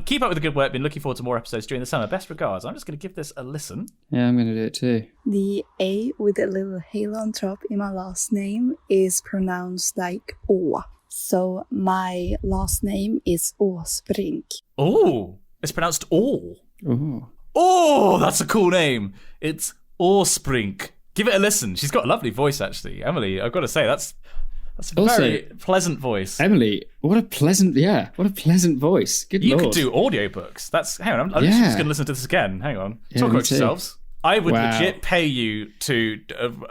Keep up with the good work. Been looking forward to more episodes during the summer. Best regards. I'm just going to give this a listen. Yeah, I'm going to do it too. The A with a little halo on top in my last name is pronounced like Å. So my last name is Åsbrink. Oh, it's pronounced Å. Oh. Oh, that's a cool name. It's Åsbrink. Give it a listen. She's got a lovely voice, actually. Emily, I've got to say, that's a also, very pleasant voice. Emily, what a pleasant voice. Good you Lord. Could do audiobooks. Hang on, I'm just going to listen to this again. Hang on. Talk about yourselves. I would legit pay you to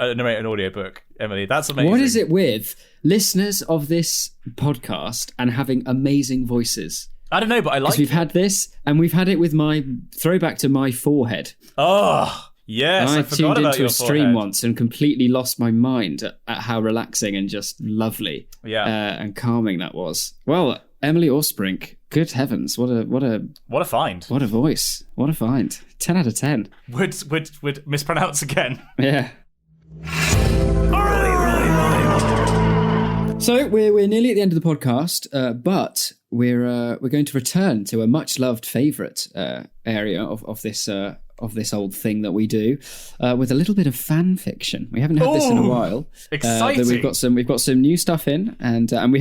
narrate an audiobook, Emily. That's amazing. What is it with listeners of this podcast and having amazing voices? I don't know, but I like it. We've had this, and we've had it with my throwback to my forehead. Oh, yes, I forgot about your forehead. I tuned into a stream once and completely lost my mind at how relaxing and just lovely and calming that was. Well, Emily Åsbrink, good heavens, what a find. What a voice. What a find. 10 out of 10. Would mispronounce again. Yeah. So we're nearly at the end of the podcast, but we're going to return to a much loved favourite area of this old thing that we do, with a little bit of fan fiction. We haven't had this in a while. Exciting! But we've got some new stuff in, and we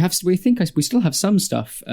still have some stuff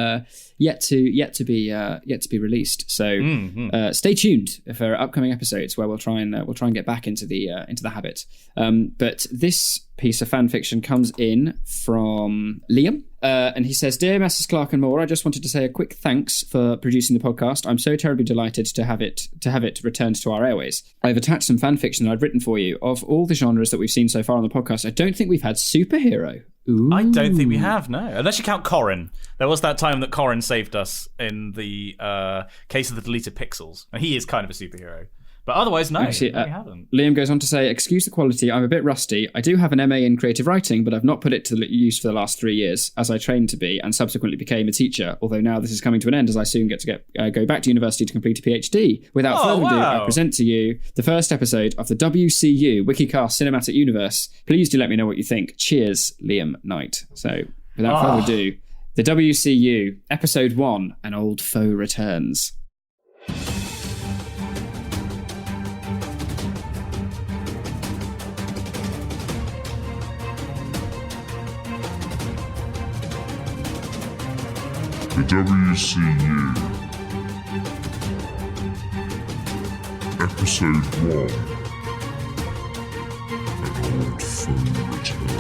yet to be released. So stay tuned for upcoming episodes where we'll try and get back into the habit. But this piece of fan fiction comes in from Liam. And he says, "Dear Messrs. Clark and Moore, I just wanted to say a quick thanks for producing the podcast. I'm so terribly delighted to have it returned to our airways. I've attached some fan fiction that I've written for you. Of all the genres that we've seen so far on the podcast, I don't think we've had superhero." Ooh. I don't think we have, no. Unless you count Corin. There was that time that Corin saved us in the case of the deleted pixels. And he is kind of a superhero. But otherwise, no, actually, we haven't. Liam goes on to say, "Excuse the quality, I'm a bit rusty. I do have an MA in creative writing, but I've not put it to use for the last 3 years, as I trained to be and subsequently became a teacher, although now this is coming to an end as I soon get to go back to university to complete a PhD. Without further ado, I present to you the first episode of the WCU Wikicast Cinematic Universe. Please do let me know what you think. Cheers, Liam Knight." So, without further ado, the WCU, Episode 1, An Old Foe Returns. The WCU, Episode 1, An Old Foe Returns.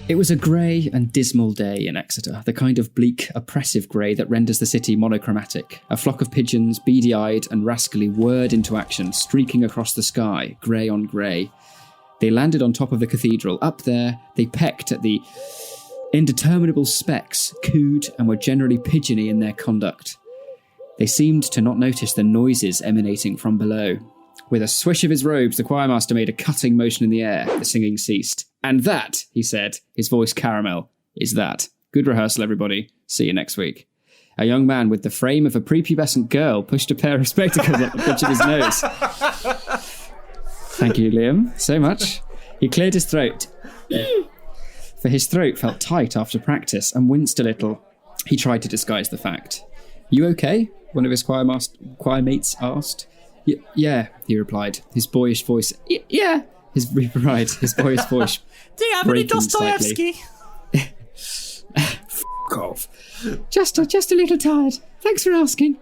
It was a grey and dismal day in Exeter, the kind of bleak, oppressive grey that renders the city monochromatic. A flock of pigeons, beady-eyed and rascally, whirred into action, streaking across the sky, grey on grey. They landed on top of the cathedral. Up there, they pecked at the indeterminable specks, cooed, and were generally pigeony in their conduct. They seemed to not notice the noises emanating from below. With a swish of his robes, the choirmaster made a cutting motion in the air. The singing ceased. "And that," he said, his voice caramel, "is that. Good rehearsal, everybody. See you next week." A young man with the frame of a prepubescent girl pushed a pair of spectacles at the bridge of his nose. "Thank you, Liam, so much." He cleared his throat. For his throat felt tight after practice and winced a little. He tried to disguise the fact. "You okay?" one of his choir mates asked. Yeah, he replied, his boyish voice. Yeah, his boyish voice. "Do you have any Dostoevsky?" F*** off. Just a little tired. Thanks for asking.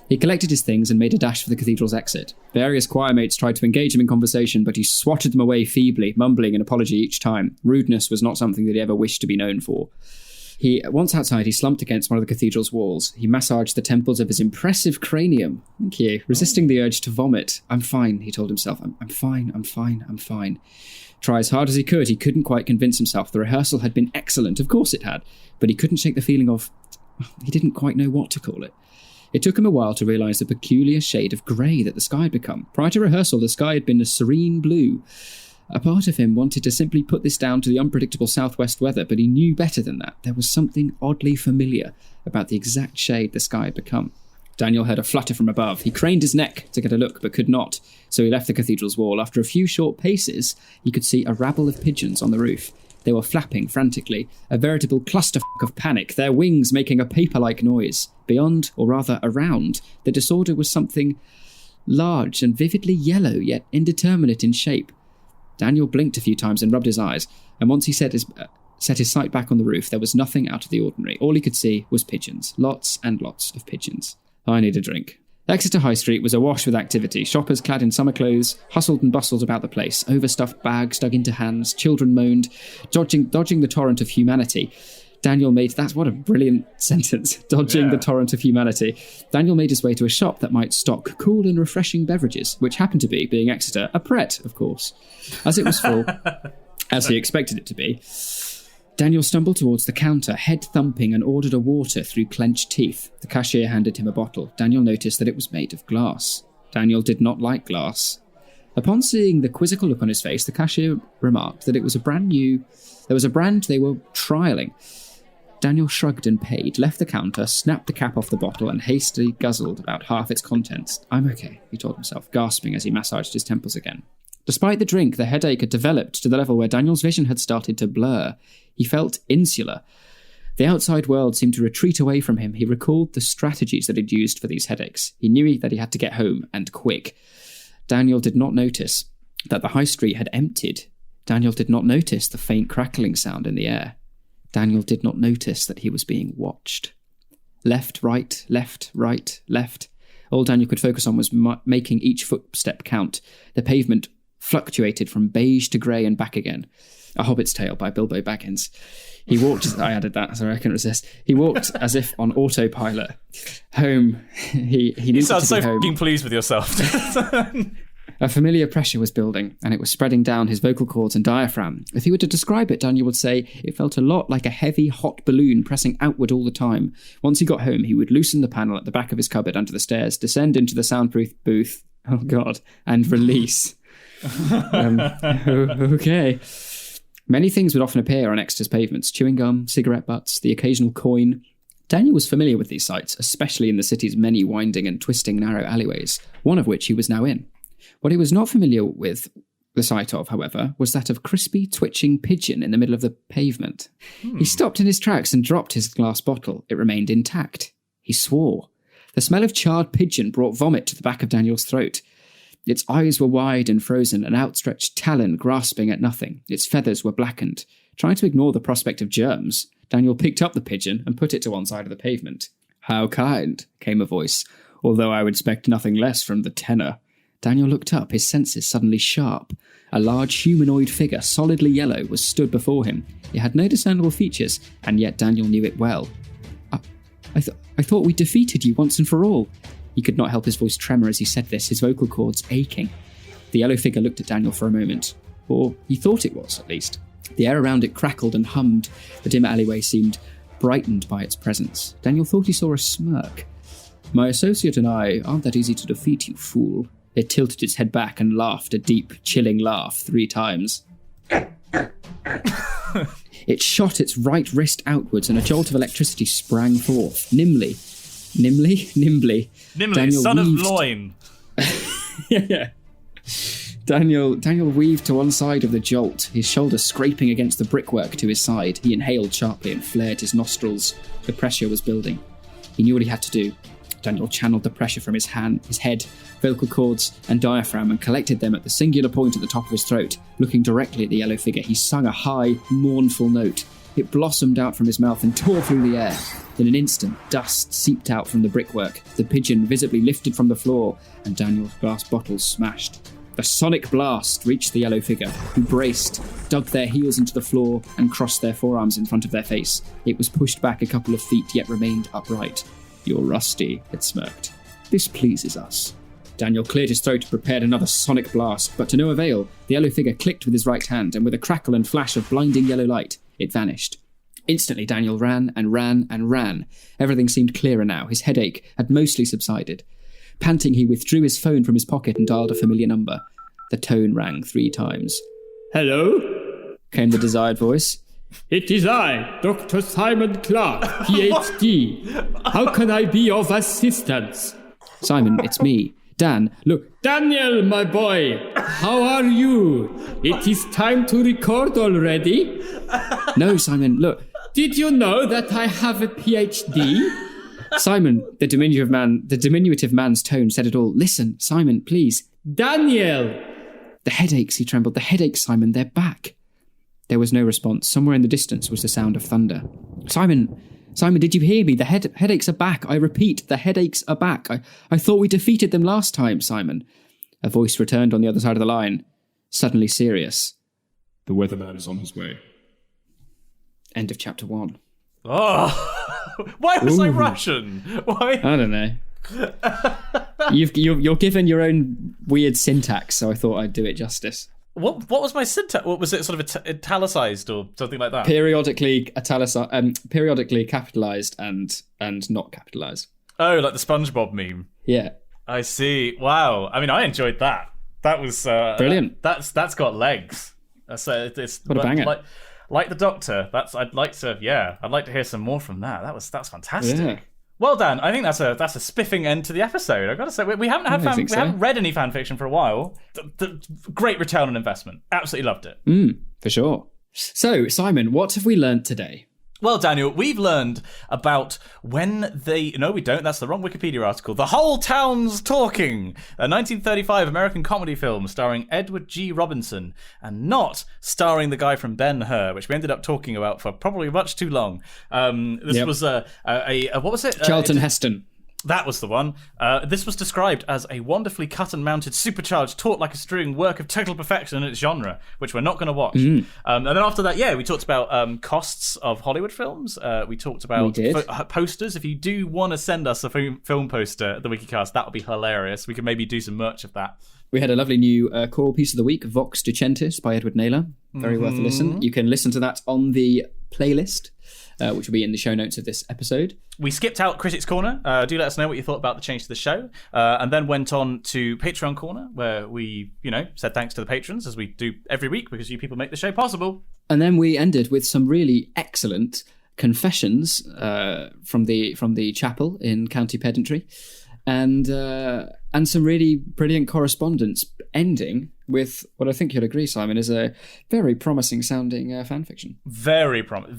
He collected his things and made a dash for the cathedral's exit. Various choir mates tried to engage him in conversation, but he swatted them away feebly, mumbling an apology each time. Rudeness was not something that he ever wished to be known for. Once outside, he slumped against one of the cathedral's walls. He massaged the temples of his impressive cranium. Thank you. Resisting the urge to vomit. "I'm fine," he told himself. I'm fine. Try as hard as he couldn't quite convince himself. The rehearsal had been excellent. Of course it had. But he couldn't shake the feeling of... He didn't quite know what to call it. It took him a while to realise the peculiar shade of grey that the sky had become. Prior to rehearsal, the sky had been a serene blue. A part of him wanted to simply put this down to the unpredictable southwest weather, but he knew better than that. There was something oddly familiar about the exact shade the sky had become. Daniel heard a flutter from above. He craned his neck to get a look, but could not, so he left the cathedral's wall. After a few short paces, he could see a rabble of pigeons on the roof. They were flapping frantically, a veritable clusterfuck of panic, their wings making a paper-like noise. Beyond, or rather around, the disorder was something large and vividly yellow, yet indeterminate in shape. Daniel blinked a few times and rubbed his eyes, and once he set his sight back on the roof, there was nothing out of the ordinary. All he could see was pigeons. Lots and lots of pigeons. I need a drink. Exeter High Street was awash with activity. Shoppers clad in summer clothes hustled and bustled about the place. Overstuffed bags dug into hands. Children moaned, dodging the torrent of humanity. Daniel made... That's what a brilliant sentence. Dodging the torrent of humanity. Daniel made his way to a shop that might stock cool and refreshing beverages, which happened to be, being Exeter, a Pret, of course. As it was full, as he expected it to be, Daniel stumbled towards the counter, head thumping, and ordered a water through clenched teeth. The cashier handed him a bottle. Daniel noticed that it was made of glass. Daniel did not like glass. Upon seeing the quizzical look on his face, the cashier remarked that it was there was a brand they were trialling. Daniel shrugged and paid, left the counter, snapped the cap off the bottle, and hastily guzzled about half its contents. "I'm okay," he told himself, gasping as he massaged his temples again. Despite the drink, the headache had developed to the level where Daniel's vision had started to blur. He felt insular. The outside world seemed to retreat away from him. He recalled the strategies that he'd used for these headaches. He knew that he had to get home, and quick. Daniel did not notice that the high street had emptied. Daniel did not notice the faint crackling sound in the air. Daniel did not notice that he was being watched. Left, right, left, right, left. All Daniel could focus on was making each footstep count. The pavement fluctuated from beige to grey and back again. A Hobbit's Tale by Bilbo Baggins. He walked... I added that, so I couldn't resist. He walked as if on autopilot. Home. He You sound so home. fucking pleased with yourself. A familiar pressure was building, and it was spreading down his vocal cords and diaphragm. If he were to describe it, Daniel would say it felt a lot like a heavy, hot balloon pressing outward all the time. Once he got home, he would loosen the panel at the back of his cupboard under the stairs, descend into the soundproof booth, oh God, and release. Okay. Many things would often appear on Exeter's pavements: chewing gum, cigarette butts, the occasional coin. Daniel was familiar with these sights, especially in the city's many winding and twisting narrow alleyways, one of which he was now in. What he was not familiar with the sight of, however, was that of crispy, twitching pigeon in the middle of the pavement. He stopped in his tracks and dropped his glass bottle. It remained intact. He swore. The smell of charred pigeon brought vomit to the back of Daniel's throat. Its eyes were wide and frozen, an outstretched talon grasping at nothing. Its feathers were blackened. Trying to ignore the prospect of germs, Daniel picked up the pigeon and put it to one side of the pavement. "How kind," came a voice, although I would expect nothing less from the tenor. Daniel looked up, his senses suddenly sharp. A large humanoid figure, solidly yellow, was stood before him. It had no discernible features, and yet Daniel knew it well. I thought we defeated you once and for all." He could not help his voice tremor as he said this, his vocal cords aching. The yellow figure looked at Daniel for a moment, or he thought it was, at least. The air around it crackled and hummed. The dim alleyway seemed brightened by its presence. Daniel thought he saw a smirk. "My associate and I aren't that easy to defeat, you fool." It tilted its head back and laughed a deep, chilling laugh 3 times. It shot its right wrist outwards and a jolt of electricity sprang forth. Nimbly, Daniel son weaved... of loin. Yeah. Daniel weaved to one side of the jolt, his shoulder scraping against the brickwork to his side. He inhaled sharply and flared his nostrils. The pressure was building. He knew what he had to do. Daniel channeled the pressure from his head, vocal cords, and diaphragm and collected them at the singular point at the top of his throat. Looking directly at the yellow figure, he sung a high, mournful note. It blossomed out from his mouth and tore through the air. In an instant, dust seeped out from the brickwork. The pigeon visibly lifted from the floor, and Daniel's glass bottle smashed. The sonic blast reached the yellow figure, who braced, dug their heels into the floor, and crossed their forearms in front of their face. It was pushed back a couple of feet, yet remained upright. "You're rusty," it smirked. "This pleases us." Daniel cleared his throat and prepared another sonic blast, but to no avail. The yellow figure clicked with his right hand, and with a crackle and flash of blinding yellow light, it vanished. Instantly, Daniel ran and ran and ran. Everything seemed clearer now. His headache had mostly subsided. Panting, he withdrew his phone from his pocket and dialed a familiar number. The tone rang 3 times. "Hello?" came the desired voice. "It is I, Dr. Simon Clark, PhD. How can I be of assistance?" "Simon, it's me. Dan, look." "Daniel, my boy, how are you? It is time to record already." "No, Simon, look." "Did you know that I have a PhD?" "Simon," the diminutive man's tone said it all. "Listen, Simon, please." "Daniel!" "The headaches," he trembled. "The headaches, Simon, they're back." There was no response. Somewhere in the distance was the sound of thunder. Simon, did you hear me? The headaches are back. I repeat, the headaches are back. I thought we defeated them last time, Simon." A voice returned on the other side of the line, suddenly serious. "The weatherman is on his way." End of chapter 1. Oh, why was I Russian? Why? I don't know. You're given your own weird syntax, so I thought I'd do it justice. What was my syntax? What was it? Sort of italicized or something like that? Periodically periodically capitalized and not capitalized. Oh, like the SpongeBob meme. Yeah. I see. Wow. I mean, I enjoyed that. That was brilliant. That's got legs. It's what a banger. Like the Doctor. I'd like to hear some more from that. That's fantastic. Yeah. Well, Dan, I think that's a spiffing end to the episode. I've got to say, we haven't haven't read any fan fiction for a while. The great return on investment. Absolutely loved it. For sure. So, Simon, what have we learnt today? Well, Daniel, we've learned about when they... No, we don't. That's the wrong Wikipedia article. The Whole Town's Talking, a 1935 American comedy film starring Edward G. Robinson and not starring the guy from Ben-Hur, which we ended up talking about for probably much too long. This was what was it? Charlton Heston. That was the one. This was described as a wonderfully cut and mounted, supercharged, taut like a string work of total perfection in its genre, which we're not going to watch. And then after that, we talked about costs of Hollywood films. We talked about posters. If you do want to send us a film poster at the Wikicast, that would be hilarious. We could maybe do some merch of that. We had a lovely new choral piece of the week, Vox Ducentis by Edward Naylor. Very worth a listen. You can listen to that on the playlist, which will be in the show notes of this episode. We skipped out Critics Corner. Do let us know what you thought about the change to the show. And then went on to Patreon Corner, where we, said thanks to the patrons, as we do every week, because you people make the show possible. And then we ended with some really excellent confessions from the chapel in County Pedantry, and some really brilliant correspondence, ending with what I think you'll agree, Simon, is a very promising sounding fanfiction. Very promising.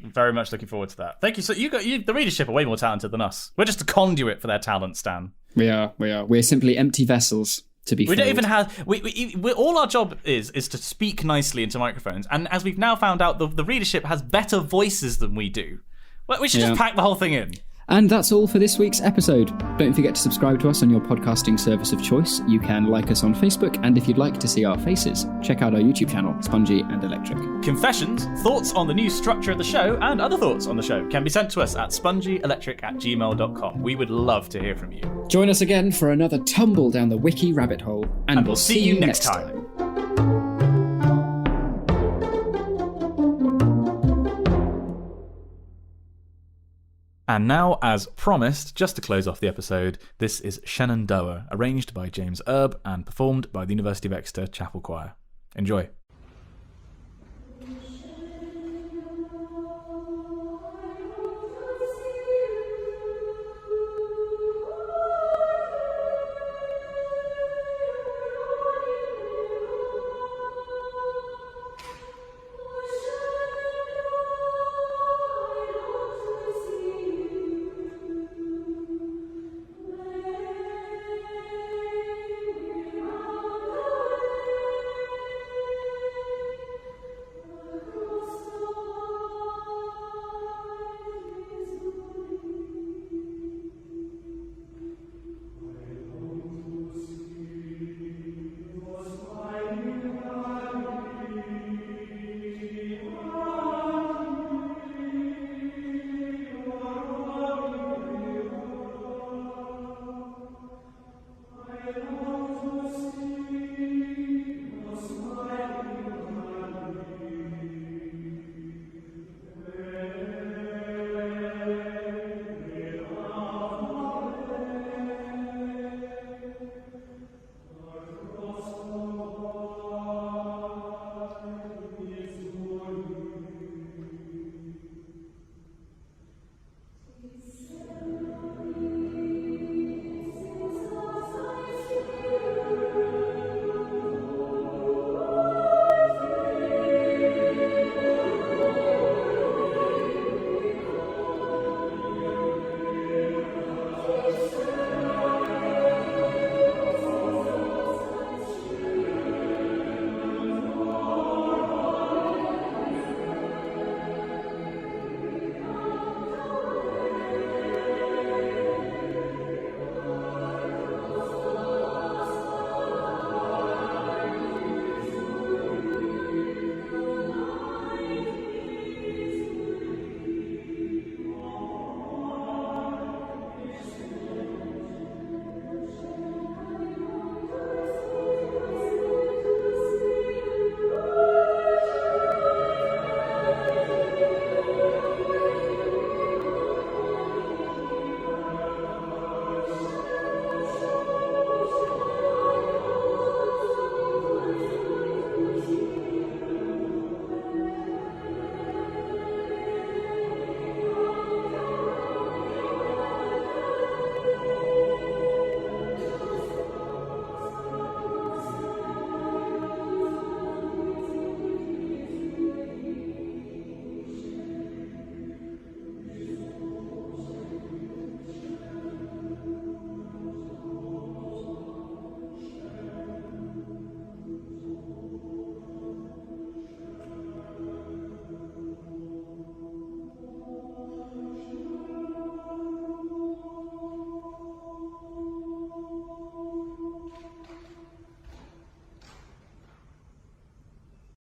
Very much looking forward to that. Thank you. So the readership are way more talented than us. We're just a conduit for their talent, Stan. We are. We're simply empty vessels to be filled. We don't even have... We all our job is to speak nicely into microphones. And as we've now found out, the readership has better voices than we do. Well, we should just pack the whole thing in. And that's all for this week's episode. Don't forget to subscribe to us on your podcasting service of choice. You can like us on Facebook, and if you'd like to see our faces, check out our YouTube channel, Spongy and Electric. Confessions, thoughts on the new structure of the show, and other thoughts on the show can be sent to us at spongyelectric@gmail.com. We would love to hear from you. Join us again for another tumble down the wiki rabbit hole, and we'll see you next time. And now, as promised, just to close off the episode, this is Shenandoah, arranged by James Erb and performed by the University of Exeter Chapel Choir. Enjoy.